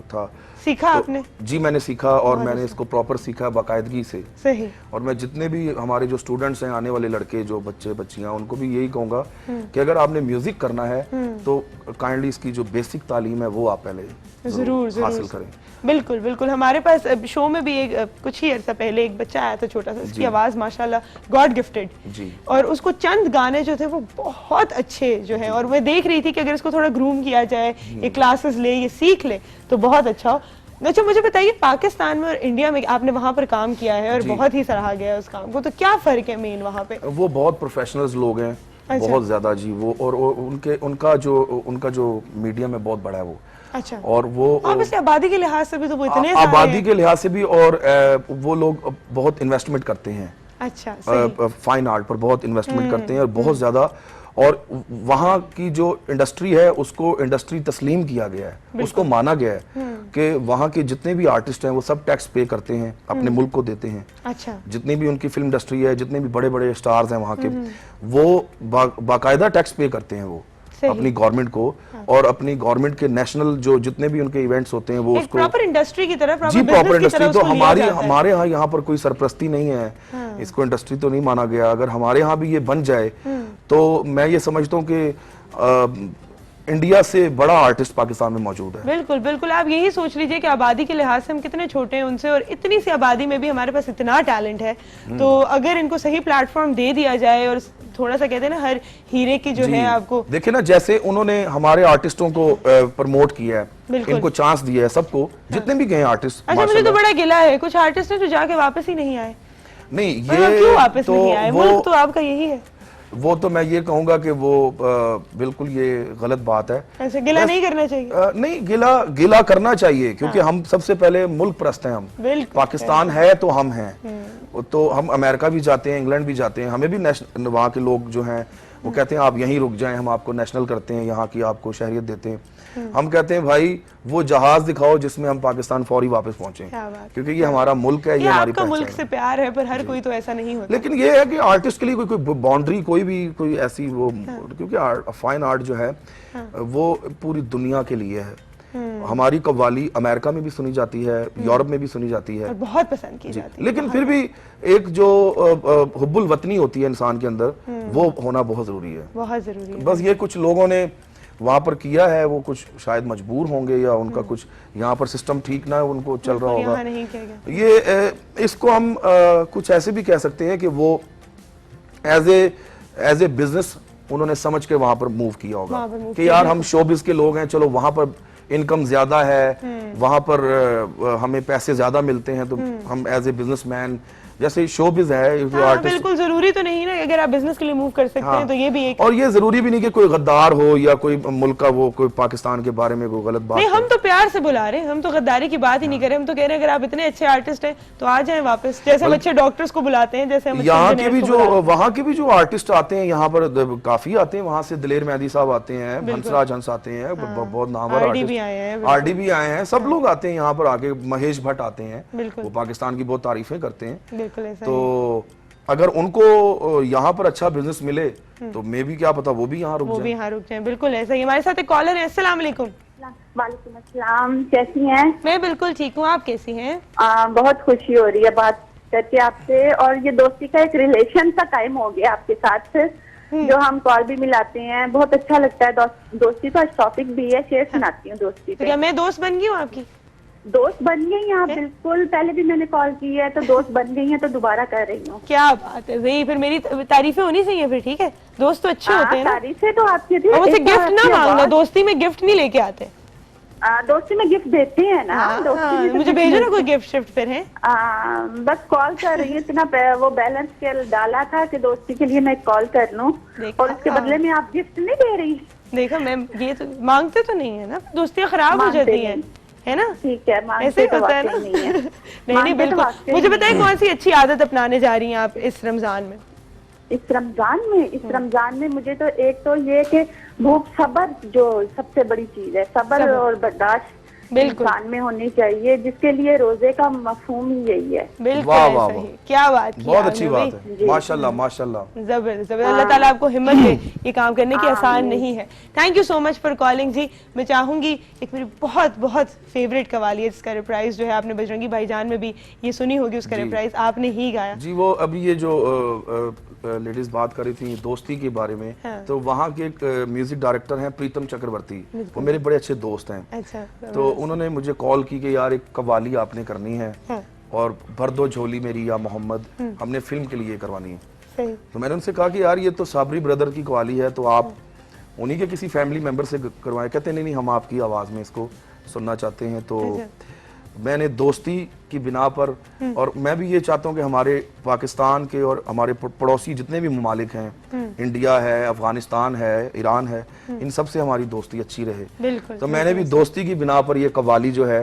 था। सीखा तो आपने? जी मैंने सीखा और मैंने इसको प्रॉपर सीखा बाकायदगी से। सही। और मैं जितने भी हमारे जो स्टूडेंट्स हैं, आने वाले लड़के जो बच्चे बच्चियां, उनको भी यही कहूंगा कि अगर आपने म्यूजिक करना है तो काइंडली इसकी जो बेसिक तालीम है वो आप पहले जरूर हासिल करें। बिल्कुल बिल्कुल। हमारे पास शो में भी एक कुछ ही अर्सा पहले एक बच्चा आया था छोटा सा, उसकी आवाज माशाल्लाह गॉड गिफ्टेड जी। और उसको चंद गाने जो थे वो बहुत अच्छे जो है, और मैं देख रही थी कि अगर इसको थोड़ा ग्रूम किया जाए, ये क्लासेस ले, ये सीख ले तो बहुत अच्छा हो। अच्छा मुझे बताइए, पाकिस्तान में और इंडिया में आपने वहाँ पर काम किया है और बहुत ही सराहा गया है उस काम को, तो क्या फर्क है मेन वहाँ पे? वो बहुत प्रोफेशनल्स लोग हैं। अच्छा। बहुत ज्यादा जी। वो और उनका जो मीडियम है बहुत बड़ा है वो। अच्छा। और वो वैसे आबादी के लिहाज से भी तो वो इतने आबादी के लिहाज से भी, और वो लोग बहुत इन्वेस्टमेंट करते हैं। अच्छा, सही। फाइन आर्ट पर बहुत इन्वेस्टमेंट करते हैं और बहुत ज्यादा। और वहाँ की जो इंडस्ट्री है उसको इंडस्ट्री तस्लीम किया गया है, उसको माना गया है कि वहाँ के जितने भी आर्टिस्ट हैं वो सब टैक्स पे करते हैं, अपने मुल्क को देते हैं। अच्छा। जितनी भी उनकी फिल्म इंडस्ट्री है, जितने भी बड़े बड़े स्टार्स हैं वहाँ के, वो बाकायदा टैक्स पे करते हैं वो अपनी गवर्नमेंट को। और अपनी गवर्नमेंट के नेशनल जो जितने भी उनके इवेंट्स होते हैं वो उसको प्रॉपर इंडस्ट्री की तरह, जी प्रॉपर इंडस्ट्री। तो हमारे यहाँ पर कोई सरप्रस्ती नहीं है, इसको इंडस्ट्री तो नहीं माना गया। अगर हमारे यहाँ भी ये बन जाए तो मैं ये समझता हूँ कि इंडिया से बड़ा आर्टिस्ट पाकिस्तान में मौजूद है। बिल्कुल बिल्कुल। आप यही सोच लीजिए कि आबादी के लिहाज से हम कितने छोटे हैं उनसे, और इतनी सी आबादी में भी हमारे पास इतना टैलेंट है। तो अगर इनको सही प्लेटफॉर्म दे दिया जाए, और थोड़ा सा कहते हैं ना हर हीरे की जो है आपको, देखिए ना जैसे उन्होंने हमारे आर्टिस्टों को प्रमोट किया है, इनको चांस दिया है सबको, जितने भी गए आर्टिस्ट। अच्छा, मुझे तो बड़ा गिला है, कुछ आर्टिस्ट हैं जो जाके वापस ही नहीं आए। नहीं ये क्यों वापस तो नहीं आए? मुल्क तो आपका यही है। वो तो मैं ये कहूंगा कि वो बिल्कुल ये गलत बात है। ऐसे गिला नहीं करना चाहिए। नहीं, गिला करना चाहिए, क्योंकि हम सबसे पहले मुल्क परस्त हैं। हम पाकिस्तान है तो हम हैं। तो हम अमेरिका भी जाते हैं, इंग्लैंड भी जाते हैं, हमें भी नेशनल, वहाँ के लोग जो हैं वो कहते हैं आप यहीं रुक जाएं, हम आपको नेशनल करते हैं, यहाँ की आपको शहरियत देते हैं। हम कहते हैं भाई वो जहाज दिखाओ जिसमें हम पाकिस्तान फौरी वापस पहुंचे, क्योंकि ये हमारा मुल्क है, ये हमारी आपका मुल्क से प्यार है। पर हर कोई तो ऐसा नहीं होता। लेकिन ये है कि आर्टिस्ट के लिए कोई बाउंड्री, कोई ऐसी वो, क्योंकि फाइन आर्ट जो है वो पूरी दुनिया के लिए है। हमारी कव्वाली अमेरिका में भी सुनी जाती है, यूरोप में भी सुनी जाती है, और बहुत पसंद की जाती है। लेकिन फिर भी एक जो हुब्बुल वतनी होती है इंसान के अंदर, वो होना बहुत जरूरी है। बहुत जरूरी है। बस ये कुछ लोगों ने वहां पर किया है, वो कुछ शायद मजबूर होंगे, या उनका कुछ यहाँ पर सिस्टम ठीक ना है, उनको चल रहा होगा। नहीं किया गया। ये इसको हम कुछ ऐसे भी कह सकते हैं कि वो एज ए बिजनेस उन्होंने समझ के वहां पर मूव किया होगा कि यार हम शोबिज के लोग हैं, चलो वहां पर इनकम ज्यादा है, वहां पर हमें पैसे ज्यादा मिलते हैं, तो हम एज ए बिजनेसमैन, जैसे शोबिज है जो आर्टिस्ट, बिल्कुल जरूरी तो नहीं ना, अगर आप बिजनेस के लिए मूव कर सकते हैं तो ये भी एक, और ये जरूरी भी नहीं कि कोई गद्दार हो या कोई मुल्क का वो कोई पाकिस्तान के बारे में कोई गलत बात नहीं। हम तो प्यार से बुला रहे हैं, हम तो गद्दारी की बात ही नहीं कर रहे। हम तो कह रहे हैं अगर आप इतने अच्छे आर्टिस्ट हैं तो आ जाएं वापस, जैसे हम अच्छे डॉक्टर्स को बुलाते हैं, जैसे हम यहाँ के भी जो वहाँ के भी जो आर्टिस्ट आते हैं यहाँ पर काफी आते हैं। वहाँ से दिलेर मेहदी साहब आते हैं, हंसराज हंस आते हैं, बहुत नामवर आरडी भी आए हैं, सब लोग आते हैं यहाँ पर आके। महेश भट्ट आते हैं, वो पाकिस्तान की बहुत तारीफें करते हैं। तो अगर उनको यहाँ पर अच्छा बिजनेस मिले तो मैं भी क्या पता वो भी यहाँ रुक जाए। बिल्कुल ऐसा ही। हमारे साथ एक कॉलर है। अस्सलाम वालेकुम। वालेकुम अस्सलाम, कैसी हैं? मैं बिल्कुल ठीक हूँ, आप कैसी हैं? बहुत खुशी हो रही है बात करके आपसे, और ये दोस्ती का एक रिलेशन सा कायम हो गया आपके साथ। जो हम कॉल भी मिलाते हैं, बहुत अच्छा लगता है। दोस्ती का टॉपिक भी है, शेर सुनाती हूँ दोस्ती तो पे। क्या मैं दोस्त बन गई हूँ आपकी? दोस्त बन गई हैं आप, बिल्कुल। पहले भी मैंने कॉल की है, तो दोस्त बन गई हैं, तो दोबारा कर रही हूँ। क्या बात है भाई, फिर मेरी तारीफें होनी चाहिए फिर, ठीक है? दोस्त तो अच्छे होते हैं ना। तारीफें तो आपकी थी। और मुझसे एक गिफ्ट ना आपकी मांगना, आवाज- दोस्ती में गिफ्ट नहीं लेके आते। दोस्ती में गिफ्ट देते हैं ना। दोस्ती में तो मुझे गिफ्ट भेजो ना मिलता- कोई गिफ्ट शिफ्ट फिर है। बस कॉल कर रही हूँ, इतना वो बैलेंस के डाला था कि दोस्ती के लिए मैं कॉल कर लूँ, देखा, और उसके बदले में आप गिफ्ट नहीं दे रही। देखो मैम, ये तो मांगते तो नहीं है ना, दोस्तियां खराब हो मांगते जाती हैं, नहीं। है ना? ठीक है, मांगते ऐसे ही तो होता है ना। वाकई नहीं है। नहीं मांगते तो बिल्कुल। वाकई मुझे नहीं बताएं कौन सी अच्छी आदत अपनाने जा रही हैं आप इस रमजान में? इस रमजान में मुझे तो एक तो ये कि भूख, सब्र जो सबसे बड़ी चीज है, सब्र और बर्दाश्त बिल्कुल इंसान में होनी चाहिए, जिसके लिए रोजे का मफहूम ही यही है। बिल्कुल वाह, ऐसा वाह, ही। वाह। क्या बात की बहुत आपने अच्छी भाई। बात है, माशाल्लाह माशाल्लाह। जबरदस्त जबरदस्त। अल्लाह ताला आपको हिम्मत दे, ये काम करने की आसान नहीं है। Thank you so much for calling जी। मैं चाहूंगी, एक मेरी बहुत बहुत फेवरेट कवाली है जिसका रिप्राइज जो है आपने बजरंगी भाईजान में भी ये सुनी होगी, उसका रिप्राइज आपने ही गाया। जी, वो अभी ये जो लेडीज बात कर रही थी दोस्ती के बारे में, हाँ। तो वहाँ के एक म्यूजिक डायरेक्टर हैं प्रीतम चक्रवर्ती, वो मेरे बड़े अच्छे दोस्त हैं। अच्छा, तो उन्होंने मुझे कॉल की कि यार एक कव्वाली आपने करनी है, हाँ। और भर दो झोली मेरी या मोहम्मद, हमने फिल्म के लिए करवानी है। सही। तो मैंने उनसे कहा कि यार ये तो साबरी ब्रदर की कव्वाली है, तो आप उन्हीं के किसी फैमिली मेंबर से करवाएं। कहते नहीं नहीं, हम आपकी आवाज़ में इसको सुनना चाहते हैं। तो मैंने दोस्ती की बिना पर, और मैं भी ये चाहता हूँ कि हमारे पाकिस्तान के और हमारे पड़ोसी जितने भी ममालिक हैं, इंडिया है, अफगानिस्तान है, ईरान है, इन सब से हमारी दोस्ती अच्छी रहे। बिल्कुल। तो मैंने भी दोस्ती की बिना पर ये कव्वाली जो है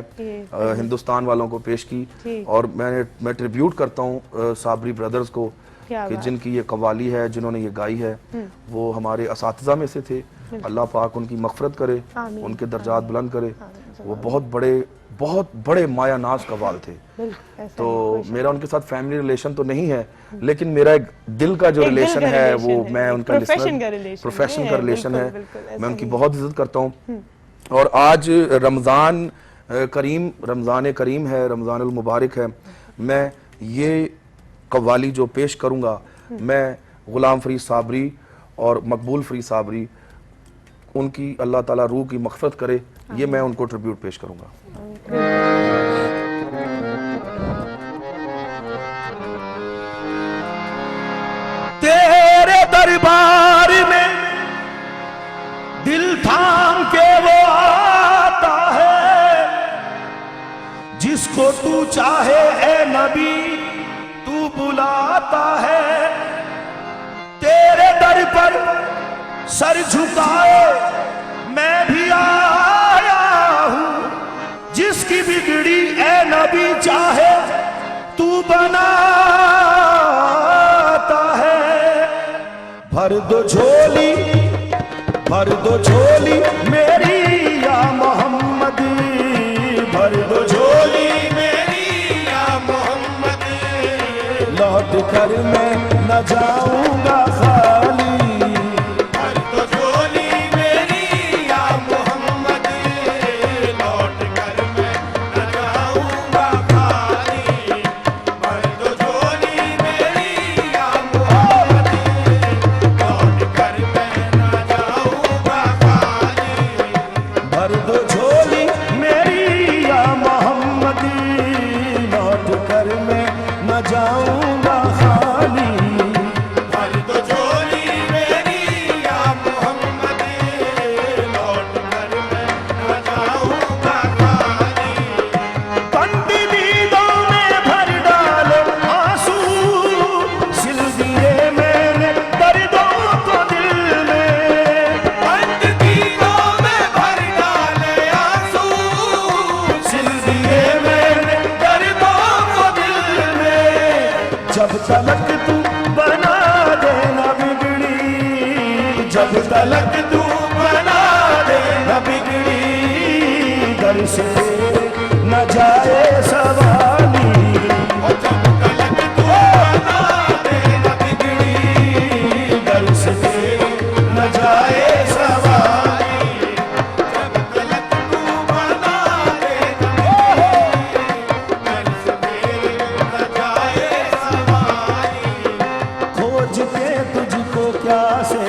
हिंदुस्तान वालों को पेश की, और मैं ट्रिब्यूट करता हूँ साबरी ब्रदर्स को, कि जिनकी ये कव्वाली है, जिन्होंने ये गाई है, वो हमारे असातिज़ा में से थे। अल्लाह पाक उनकी मग़फ़िरत करे, उनके दर्जात बुलंद करे। वो बहुत बड़े माया नाज कव्वाल थे। तो मेरा उनके साथ फैमिली रिलेशन तो नहीं है, लेकिन मेरा एक दिल का जो रिलेशन है वो मैं उनका प्रोफेशन का रिलेशन है। मैं उनकी बहुत इज्जत करता हूँ। और आज रमज़ान करीम है, रमज़ानुल मुबारक है। मैं ये कव्वाली जो पेश करूँगा, मैं गुलाम फरीद साबरी और मकबूल फरीद साबरी, उनकी अल्लाह ताला रूह की मग़फ़िरत करे, ये मैं उनको ट्रिब्यूट पेश करूँगा। तेरे दरबार में दिल थाम के वो आता है, जिसको तू चाहे है नबी तू बुलाता है। तेरे दर पर सर झुकाए मैं भी आया हूं, जिसकी बिगड़ी ए नबी चाहे तू बनाता है। भर दो झोली मेरी या मोहम्मद, भर दो झोली मेरी या मोहम्मद, लौट कर मैं न जाऊंगा खाली। भर दो झोली मेरी या मोहम्मद, लौट कर मैं न जाऊंगा खाली। भर दो झोली मेरी या मोहम्मद, लौट कर मैं न जाऊंगा खाली। भर दो झोली मेरी या मोहम्मद, लौट कर मैं न जाऊंगा खाली। भर दो झोली मेरी या मोहम्मद, लौट कर मैं न जाऊंगा खाली। बंद दीदों में भर डाले आंसू, सिल दिए मैंने दर्दों को दिल में। बंद दीदों में भर डाले आंसू, सिल दिए मैंने दर्दों को दिल में। जब तलक तू बना देना बिगड़ी, जब तलक तू बना देना बिगड़ी, दर से न जाए सवाली। जब तलक तू बना देना बिगड़ी, दर से न जाए सवाली। जब तलक तू बना देना बिगड़ी, दर से न जाए सवाली। खोज के तुझको क्या से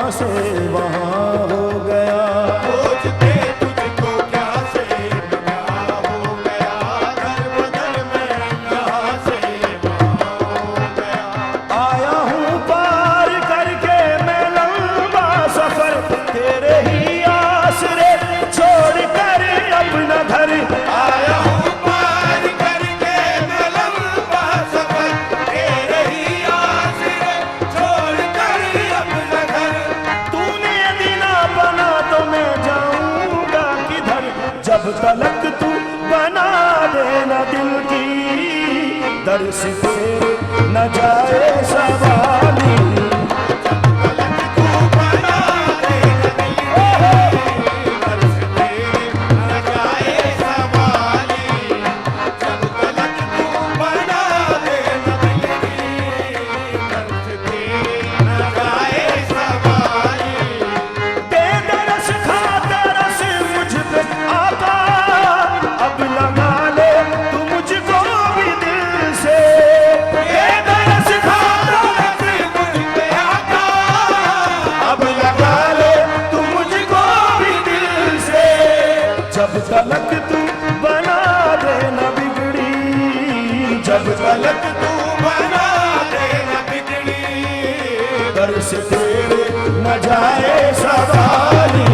यहाँ से वहाँ हो गया। खोजते तुझको क्या से क्या हो गया, घर बदल में यहाँ से वहाँ हो गया। आया हूँ पार करके मैं लंबा सफर, तेरे ही आसरे छोड़ कर अपना घर। आया हूँ पार करके मैं लंबा सफर, तेरे ही आसरे छोड़ कर अपना घर। तूने दिला बना तो मैं जाऊंगा किधर, जब तलक तू बना देना दिल की, दर से तेरे न जाए सवाली। बेदरस खाता रस मुझ पे आता, अब लगा ले तू मुझको भी दिल से। बेदरस खाता रस मुझ पे आता, अब लगा ले तू मुझको भी दिल से। जब तलक तू बना देना बिगड़ी, जब तलक तू बना देना बिगड़ी, दर से तेरे न जाए सवाली।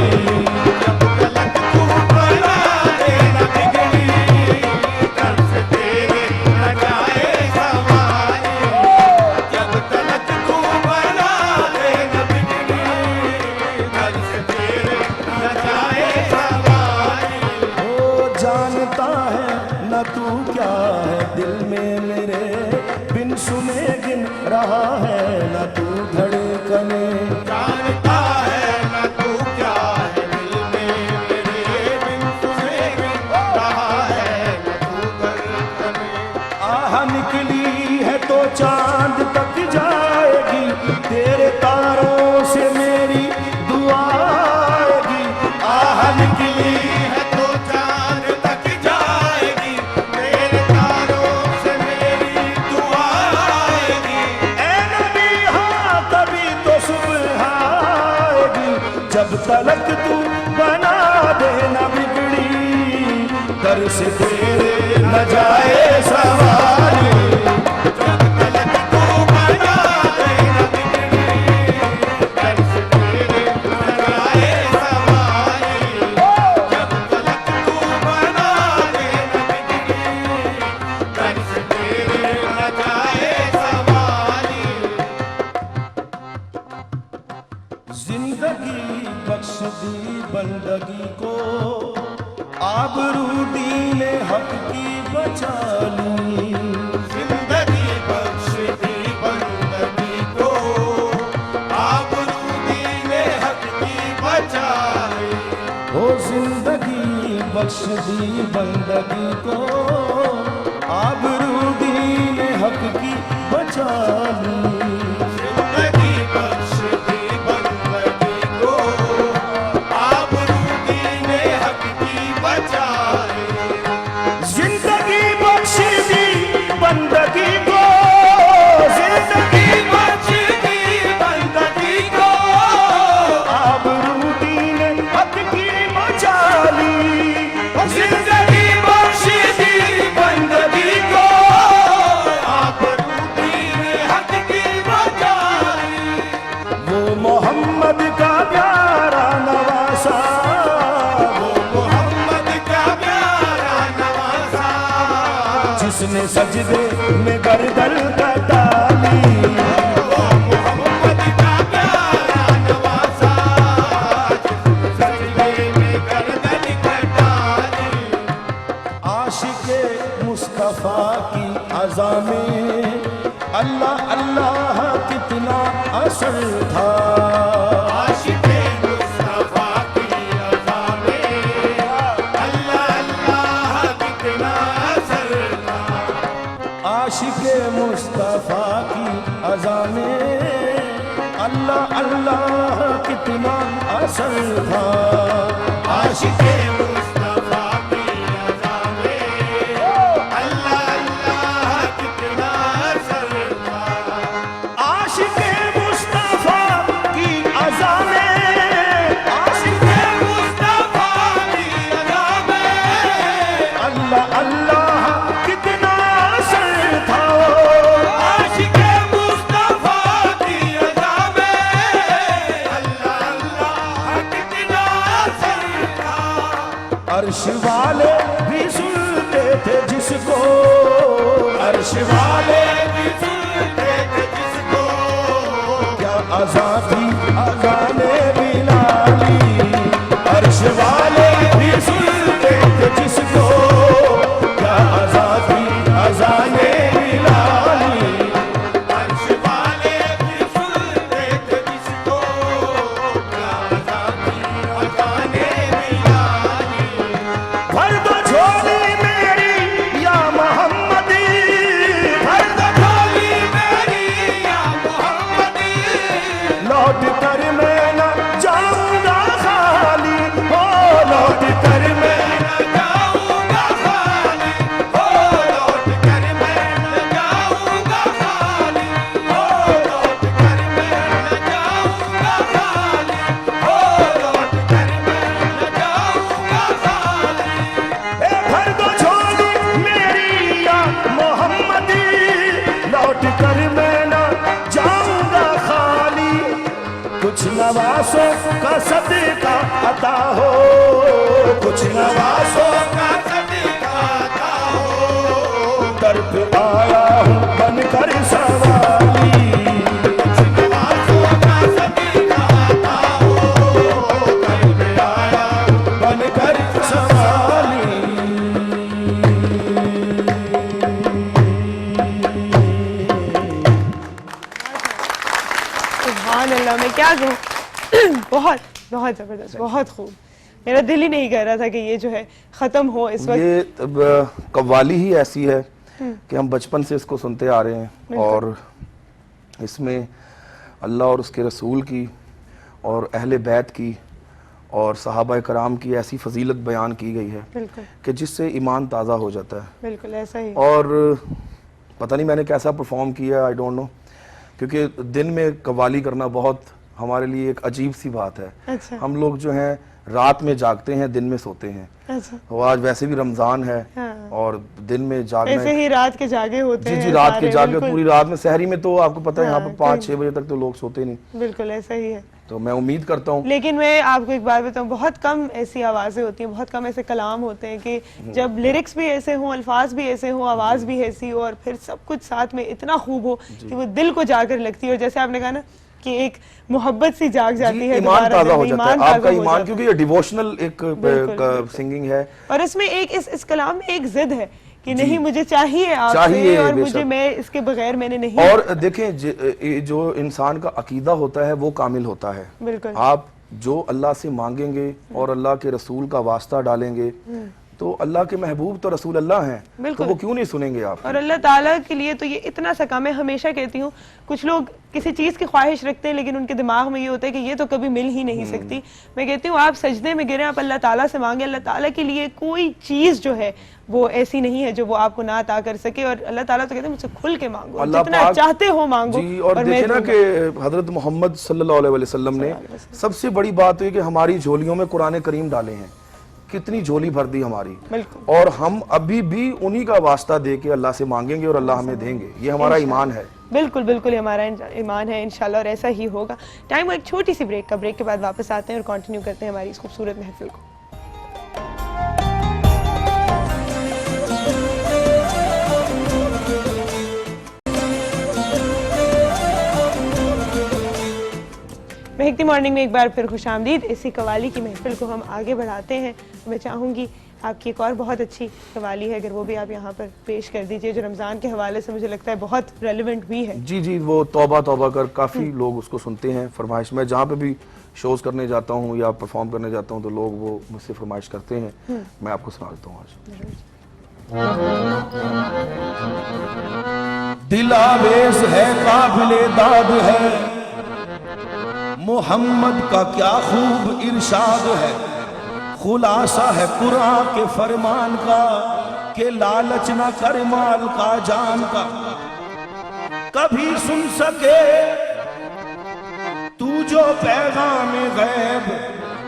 जब तलक तू बना देना बिगड़ी, घर से तेरे न जाए सवारी। जब तलक तू बना देना बिगड़ी, घर से तेरे न जाए सवारी। ओ जानता है न तू क्या है दिल में मेरे, बिन सुने गिन रहा है न तू धड़कने। जानता है न तू क्या है दिल में मेरे, बिन सुने गिन रहा है न तू धड़कने। आह निकली है तो चांद तक जाएगी, तेरे तारों से मेरी दुआ आएगी। आह निकली है तो चांद तक जाएगी, तेरे तारों से मेरी दुआ आएगी। ऐ नबी हाँ कभी तो सुबह आएगी, जब तलक तू बना देना बिगड़ी, दर से तेरे न जाए सवारी। जब तलक तू बना देना बिगड़ी, घर से तेरे न जाए सवारी। जब तलक तू बना देना बिगड़ी, घर से तेरे न जाए सवारी। जिंदगी बख्श दी बंदगी को, आबरू दीन हक की बचा ली। जिंदगी बख्श दी बंदगी को, आबरू दीने हक की बचा ली। ओ जिंदगी बख्श दी बंदगी को, आबरू दीन हक की बचा ली। जिंदगी बख्श दी बंदगी को, आबरू दीने हक की बचा ली। जिंदगी बख्श दी बंदगी को, जिंदगी बख्श दी बंदगी को, आबरू दीन हक की बचा ली। जिंदगी बख्श दी बंदगी को, आबरू दीने हक की बचा ली। वो मोहम्मद का प्यारा नवासा, वो मोहम्मद का प्यारा नवासा, जिसने सजदे में गर्दन कटा ली। वो मोहम्मद का प्यारा नवासा, जिसने सजदे में गर्दन कटा ली। आशिके मुस्तफा की अज़ा में अल्लाह अल्लाह कितना असर था। आशिक़े मुस्तफा की अज़ा में अल्लाह अल्लाह कितना असर था। आशिके मुस्तफा की अज़ा में अल्लाह अल्लाह कितना असर था। आशिक़े मुस्तफा की अज़ा में अल्लाह अल्लाह कितना असर था। आशिके मुस्तफा की अज़ा में अर्श वाले भी सुनते थे जिसको, अर्श वाले भी सुनते थे जिसको, क्या आजादी अजाने बिलाली, अर्श वाले भी सुनते थे जिसको, क्या आजादी अजाने बिलाली, अर्श वाले भी सुनते थे जिसको, क्या आजादी अजाने बिलाली, भर दो झोली मेरी या मोहम्मदी, भर दो झोली मेरी या मोहम्मदी, लौट कर मैं न जाऊंगा खाली, हो लौट कर मैं न जाऊंगा खाली, हो लौट कर मैं न जाऊंगा खाली, हो लौट कर मैं न जाऊंगा खाली, हो लौट कर मैं न जाऊंगा खाली, ए भर दो झोली मेरी या मोहम्मदी, लौट कर मैं न जाऊंगा खाली, कुछ नवासों का सदका अता हो, कुछ नवासों का सदका अता हो, दर पे आया हूँ बनकर सवाली, कुछ नवासों का सदका अता हो, दर पे आया हूँ बनकर सवाली। सुभान अल्लाह, मैं क्या कहूँ। बहुत बहुत जबरदस्त, बहुत खूब। मेरा दिल ही नहीं कर रहा था कि ये जो है खत्म हो इस वक्त। ये कव्वाली ही ऐसी है कि हम बचपन से इसको सुनते आ रहे हैं और इसमें अल्लाह और उसके रसूल की और अहले बैत की और सहाबा कराम की ऐसी फजीलत बयान की गई है बिल्कुल कि जिससे ईमान ताज़ा हो जाता है। बिल्कुल ऐसा ही। और पता नहीं मैंने कैसा परफॉर्म किया, आई डोंट नो, क्योंकि दिन में कव्वाली करना बहुत हमारे लिए एक अजीब सी बात है। अच्छा। हम लोग जो हैं रात में जागते हैं, दिन में सोते हैं। अच्छा। तो आज वैसे भी रमजान है हाँ। और दिन में जागना ऐसे ही रात के जागे होते जी हैं जी रात के सारे, जागे बिल्कुल। पूरी रात में सहरी में तो आपको पता है यहाँ हाँ, पर 5-6 बजे तक तो लोग सोते नहीं। बिल्कुल ऐसा ही है। तो मैं उम्मीद करता हूँ, लेकिन मैं आपको एक बात बताऊं, बहुत कम ऐसी आवाजें होती हैं, बहुत कम ऐसे कलाम होते हैं कि जब लिरिक्स भी ऐसे हों, अल्फाज भी ऐसे हों, आवाज भी ऐसी हो और फिर सब कुछ साथ में इतना खूब हो कि वो दिल को जाकर लगती है। और जैसे आपने कहा ना कि एक मोहब्बत सी जाग जाती है, ईमान दोबारा ताज़ा दिल हो में, जाता है ईमान आपका ताज़ा हो ईमान, जाता क्योंकि ये डिवोशनल एक बिल्कुल। सिंगिंग है। और इसमें एक इस कलाम में एक जिद है कि नहीं मुझे चाहिए आपसे चाहिए, और बेशक। मुझे मैं इसके बगैर मैंने नहीं। और देखें जो इंसान का अकीदा होता है वो कामिल होता है। बिल्कुल। आप जो अल्लाह से मांगेंगे और अल्लाह के रसूल का वास्ता डालेंगे तो अल्लाह के महबूब तो रसूल अल्लाह हैं, तो बिल्कुल। वो क्यों नहीं सुनेंगे आप। और अल्लाह ताला के लिए तो ये इतना सा काम है। हमेशा कहती हूँ कुछ लोग किसी चीज की ख्वाहिश रखते हैं लेकिन उनके दिमाग में ये होता है कि ये तो कभी मिल ही नहीं सकती। मैं कहती हूँ आप सजदे में गिरे, आप अल्लाह ताला से मांगे। अल्लाह ताला के लिए कोई चीज जो है वो ऐसी नहीं है जो वो आपको ना अता कर सके। और अल्लाह ताला तो कहते हैं मुझसे खुल के मांगो, अल्लाह जितना पाक- चाहते हो मांगो। जी, और मैं देखे ना दूंगा। कि हजरत मोहम्मद सल्लल्लाहु अलैहि वसल्लम ने सबसे बड़ी बात हुई कि हमारी झोलियों में कुरान करीम डाले हैं। कितनी झोली भर दी हमारी, बिल्कुल। और हम अभी भी उन्हीं का वास्ता दे के अल्लाह से मांगेंगे और अल्लाह हमें देंगे। ये हमारा ईमान है। बिल्कुल बिल्कुल ये हमारा ईमान है इंशाल्लाह, और ऐसा ही होगा। टाइम एक छोटी सी ब्रेक का, ब्रेक के बाद वापस आते हैं और कंटिन्यू करते हैं हमारी इस खूबसूरत महफिल को। महकती मॉर्निंग में एक बार फिर खुशामदीद। इसी कवाली की महफिल को हम आगे बढ़ाते हैं। मैं चाहूँगी आपकी एक और बहुत अच्छी कवाली है, अगर वो भी आप यहाँ पर पेश कर दीजिए, जो रमज़ान के हवाले से मुझे लगता है बहुत रेलिवेंट भी है। जी जी, वो तौबा तौबा कर काफ़ी लोग उसको सुनते हैं। फरमाइश में जहाँ पे भी शोज़ करने जाता हूँ या परफॉर्म करने जाता हूँ तो लोग वो मुझसे फरमाइश करते हैं। मैं आपको सुना देता हूँ आज। दिलावेज है, काबिले दाद है, मोहम्मद का क्या खूब इरशाद है। खुलासा है कुरान के फरमान का कि लालच ना कर माल का जान का। कभी सुन सके तू जो पैगाम गैब,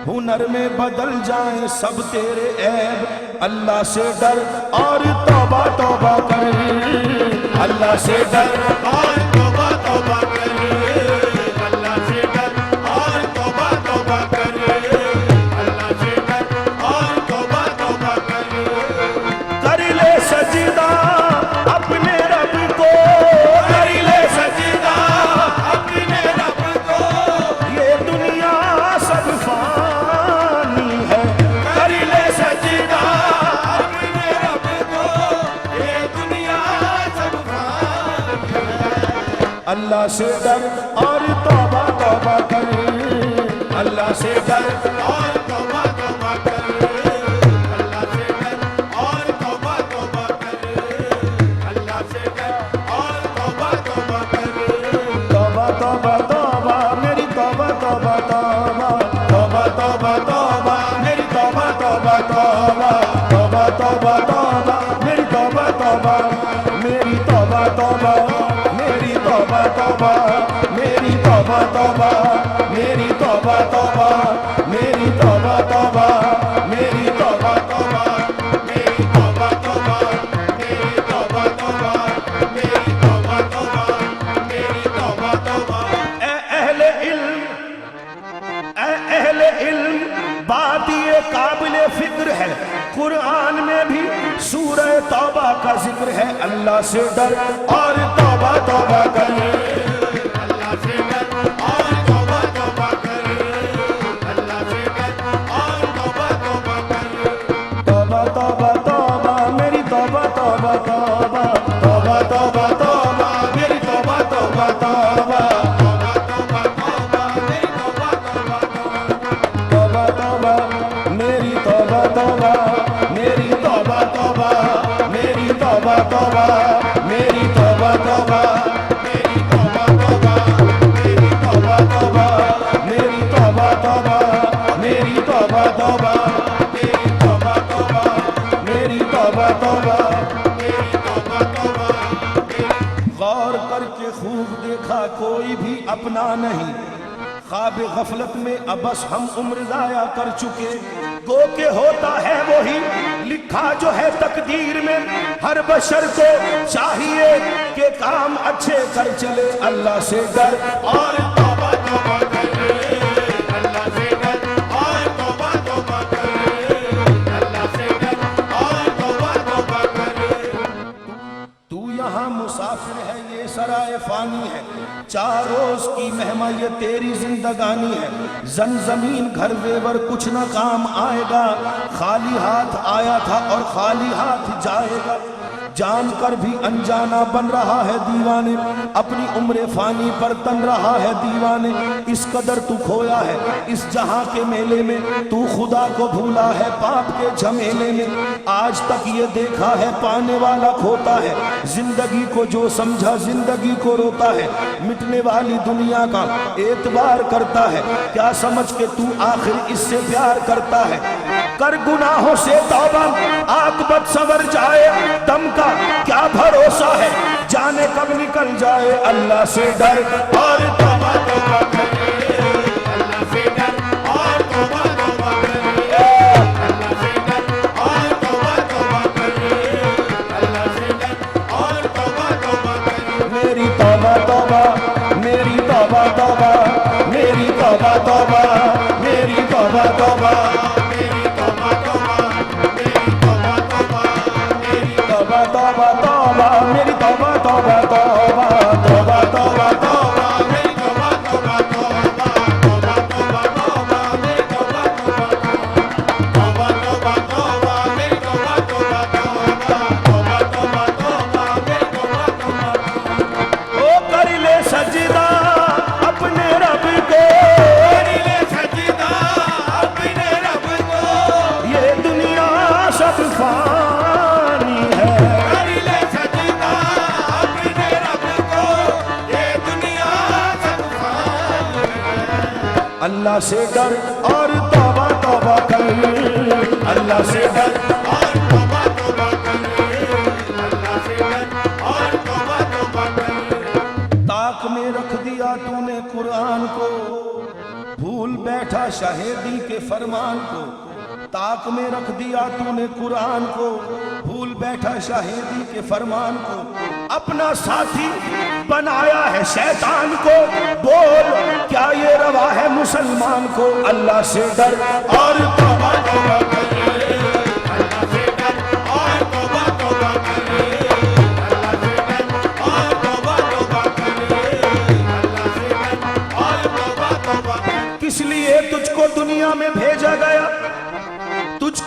हुनर में बदल जाए सब तेरे ऐब। अल्लाह से डर और तौबा तौबा कर, अल्लाह से डर और तौबा तौबा कर, अल्लाह से डर और तौबा तौबा कर, अल्लाह से डर और तौबा तौबा अल्लाह से डर और तौबा तौबा कर, अल्लाह से डर और तौबा तौबा कर, अल्लाह से डर और तौबा तौबा कर, अल्लाह से डर और तौबा तौबा कर, तौबा तौबा तौबा मेरी तौबा तौबा तौबा, तौबा तौबा तौबा मेरी तौबा तौबा तौबा, तौबा तौबा तौबा मेरी तौबा तौबा, मेरी तौबा तौबा मेरी तौबा तौबा, मेरी तौबा तौबा मेरी तौबा तौबा, मेरी तौबा तौबा मेरी तौबा तौबा, मेरी तौबा तौबा मेरी तौबा तौबा, मेरी तौबा तौबा मेरी तौबा तौबा। ऐ अहले इल्म बात ये काबिल फिक्र है, कुरान में भी सूरह तौबा का जिक्र है। अल्लाह से डर और तौबा तौबा कर, अल्लाह से डर और तौबा तौबा कर, अल्लाह से डर और तौबा तौबा कर, तौबा तौबा तौबा मेरी तौबा तौबा तौबा, तौबा तौबा तौबा मेरी तौबा तौबा तौबा, तौबा तौबा तौबा मेरी तौबा तौबा तौबा, तौबा तौबा मेरी तौबा तौबा, मेरी तौबा तौबा मेरी तौबा तौबा, मेरी तौबा तौबा मेरी तौबा तौबा, मेरी तौबा तौबा मेरी तौबा तौबा, मेरी तौबा तौबा मेरी तौबा तौबा, मेरी तौबा तौबा मेरी तौबा तौबा। गौर करके खूब देखा कोई भी अपना नहीं, ख्वाब गफलत में अबस हम उम्र जाया कर चुके, गो के होता है वही लिखा जो है तकदीर में, हर बशर को चाहिए कि काम अच्छे कर चले। अल्लाह से डर और तौबा तौबा कर, अल्लाह से डर और तौबा तौबा कर, अल्लाह से डर और तौबा तौबा कर। तू यहाँ मुसाफिर है, ये सराय फानी है, 4 रोज की मेहमा ये तेरी जिंदगानी है। जन जमीन घर वेवर कुछ न काम आएगा, खाली हाथ आया था और खाली हाथ जाएगा। जानकर भी अनजाना बन रहा है दीवाने, अपनी उम्र फानी पर तन रहा है दीवाने। इस कदर तू खोया है इस जहां के मेले में, तू खुदा को भूला है पाप के झमेले में। आज तक ये देखा है पाने वाला खोता है, जिंदगी को जो समझा जिंदगी को रोता है। मिटने वाली दुनिया का एतबार करता है, क्या समझ के तू आखिर इससे प्यार करता है। कर गुनाहों से तौबा आकबत संवर जाए, दम का क्या भरोसा है जाने कब निकल जाए। अल्लाह से डर और तौबा तौबा कर, अल्लाह से डर और तौबा तौबा कर, अल्लाह से डर और तौबा तौबा कर, अल्लाह से डर और तौबा तौबा कर। मेरी तौबा तौबा मेरी तौबा तौबा, मेरी तौबा तौबा मेरी तौबा तौबा, मेरी तौबा तौबा मेरी तौबा तौबा, मेरी तौबा तौबा तौबा मेरी तौबा तौबा तौबा, तौबा तौबा तौबा मेरी तौबा तौबा तौबा, तौबा तौबा तौबा मेरी तौबा तौबा तौबा, तौबा तौबा मेरी तौबा तौबा तौबा, तौबा तौबा तौबा मेरी तौबा तौबा। ओ कर ले सजदा अपने रब को, कर ले सजदा अपने रब को, ये दुनिया सब फानी है। कर ले सजदा अपने रब को, ये दुनिया सब फानी है। अल्लाह से डर और तौबा तौबा कर, अल्लाह से डर और तौबा तौबा कर, अल्लाह से डर और तौबा तौबा कर। ताक में रख दिया तूने कुरान को, भूल बैठा शाहिदी के फरमान को। ताक में रख दिया तूने कुरान को, भूल बैठा शाहिदी के फरमान को। अपना साथी बनाया है शैतान को, बोल क्या ये रवा है मुसलमान को। अल्लाह से डर और तौबा तौबा कर, अल्लाह से डर और तौबा तौबा कर, अल्लाह से डर और तौबा तौबा कर, अल्लाह से डर और तौबा तौबा। किस लिए तुझको दुनिया में भेजा गया, तुझको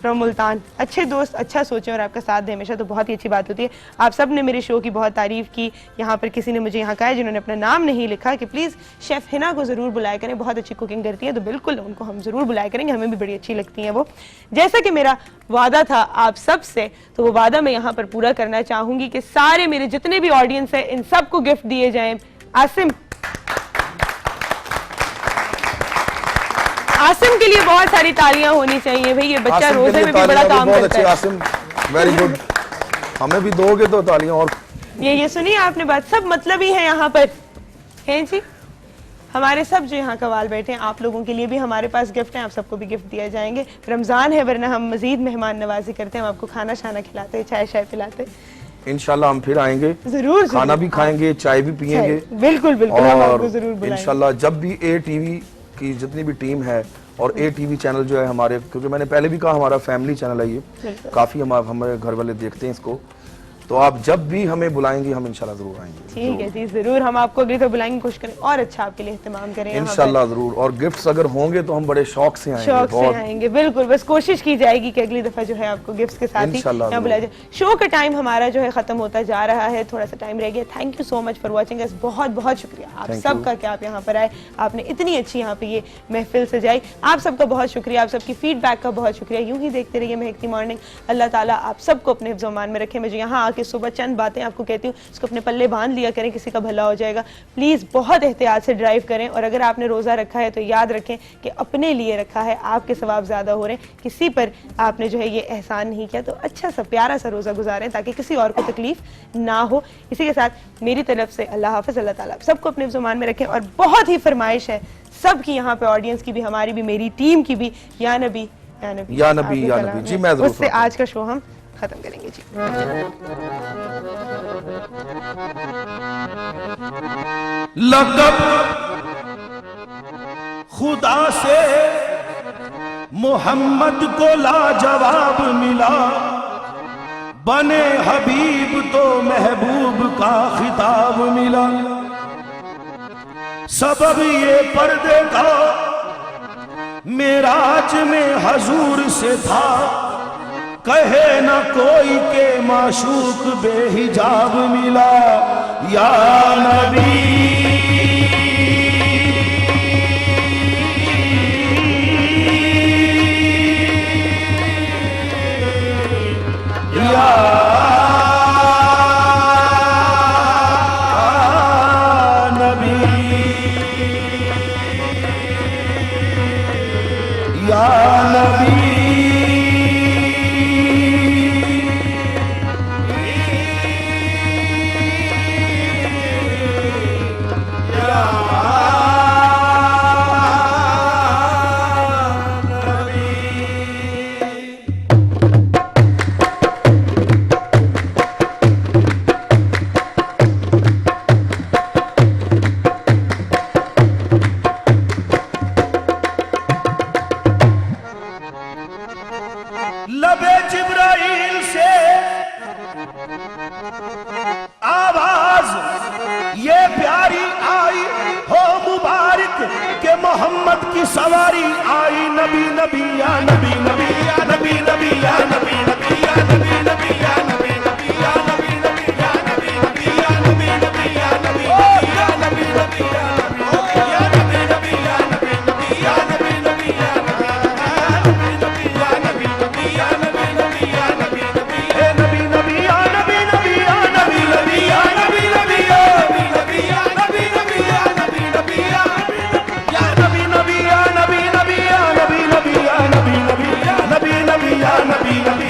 फ्रॉम मुल्तान। अच्छे दोस्त अच्छा सोचें और आपका साथ दें हमेशा, तो बहुत ही अच्छी बात होती है। आप सब ने मेरे शो की बहुत तारीफ़ की। यहाँ पर किसी ने मुझे यहाँ कहा है जिन्होंने अपना नाम नहीं लिखा कि प्लीज़ शेफ़ हिना को ज़रूर बुलाया करें, बहुत अच्छी कुकिंग करती है। तो बिल्कुल उनको हम ज़रूर बुलाया करेंगे, हमें भी बड़ी अच्छी लगती हैं वो। जैसा कि मेरा वादा था आप सब से, तो वो वादा मैं यहाँ पर पूरा करना चाहूँगी कि सारे मेरे जितने भी ऑडियंस हैं इन सबको गिफ्ट दिए जाएँ। आसिम के लिए बहुत सारी तालियां होनी चाहिए भाई, ये बच्चा रोजे में भी बड़ा काम करता है। आसिम वेरी गुड, हमें भी दोगे तो तालियां। और ये सुनिए आपने बात, सब मतलब ही है यहाँ पर, हैं जी। हमारे सब जो यहाँ कवाल बैठे हैं, आप लोगों के लिए भी हमारे पास गिफ्ट हैं, आप सबको भी गिफ्ट दिए जाएंगे। रमजान है वरना हम मजीद मेहमान नवाजी करते हैं, हम आपको खाना शाना खिलाते हैं, चाय शाय पिलाते हैं। इंशाल्लाह हम फिर आएंगे, जरूर खाना भी खाएंगे, चाय भी पियेंगे। बिल्कुल बिल्कुल, हम आपको जरूर बुलाएंगे इंशाल्लाह। जब भी ATV की जितनी भी टीम है और ATV चैनल जो है हमारे, क्योंकि मैंने पहले भी कहा हमारा फैमिली चैनल है ये, काफी हमारे घर वाले देखते हैं इसको, तो आप जब भी हमें बुलाएंगे हम इंशाल्लाह जरूर आएंगे। ठीक है जी, जरूर हम आपको अगली दफा बुलाएंगे, कोशिश करें और अच्छा आपके लिए इस्तेमाल करें इंशाल्लाह जरूर। और गिफ्ट्स अगर होंगे तो हम बड़े शौक से आएंगे, शौक से आएंगे बिल्कुल। बस कोशिश की जाएगी कि अगली दफा जो है आपको गिफ्ट्स के साथ ही यहाँ बुलाया जाए। शो का टाइम हमारा जो है खत्म होता जा रहा है, थोड़ा सा टाइम रह गया। Thank you so much for watching us, बहुत बहुत शुक्रिया आप सबका कि आप यहाँ पर आए, आपने इतनी अच्छी यहाँ पे ये महफिल सजाई। आप सबका बहुत शुक्रिया, आप सबकी फीडबैक का बहुत शुक्रिया। यूं ही देखते रहिए महकती मॉर्निंग। अल्लाह ताला आप सबको अपने हिफ्ज़ मान में रखे। मैं जो यहाँ आके सुबह चंद बातें आपको कहती हूँ, इसको अपने पल्ले बांध लिया करें, किसी का भला हो जाएगा। प्लीज़ बहुत एहतियात से ड्राइव करें, और अगर आपने रोज़ा रखा है तो याद रखें कि अपने लिए रखा है, आपके सवाब ज़्यादा हो रहे हैं, किसी पर आपने जो है ये एहसान नहीं किया। तो अच्छा सा प्यारा सा रोज़ा गुजारें ताकि किसी और को तकलीफ ना हो। इसी के साथ मेरी तरफ से अल्लाह हाफ़िज़। अल्लाह ताला सबको अपने ज़ुबान में रखें। और बहुत ही फरमाइश है सबकी, यहाँ पे ऑडियंस की भी, हमारी भी, मेरी टीम की भी, या नबी या नबी या नबी या नबी जी। मैं उससे आज का शो हम खत्म करेंगे जी। लक़ब खुदा से मोहम्मद को लाजवाब मिला, बने हबीब तो महबूब का खिताब मिला। सबब ये पर्दे का मेराज में हजूर से था, कहे न कोई के माशूक बेहिजाब मिला। या नबी या नबी या नबी लबे जिब्राइल से आवाज ये प्यारी आई हो मुबारक के मोहम्मद की सवारी आई। नबी नबी या नबी नबी या नबी नबी या नबी नबी या नबी नबी या नबी नबी या नबी नबी या नबी नबी या नबी नबी या नबी या नबी नबी या नबी नबी या नबी नबी या नबी नबी या नबी नबी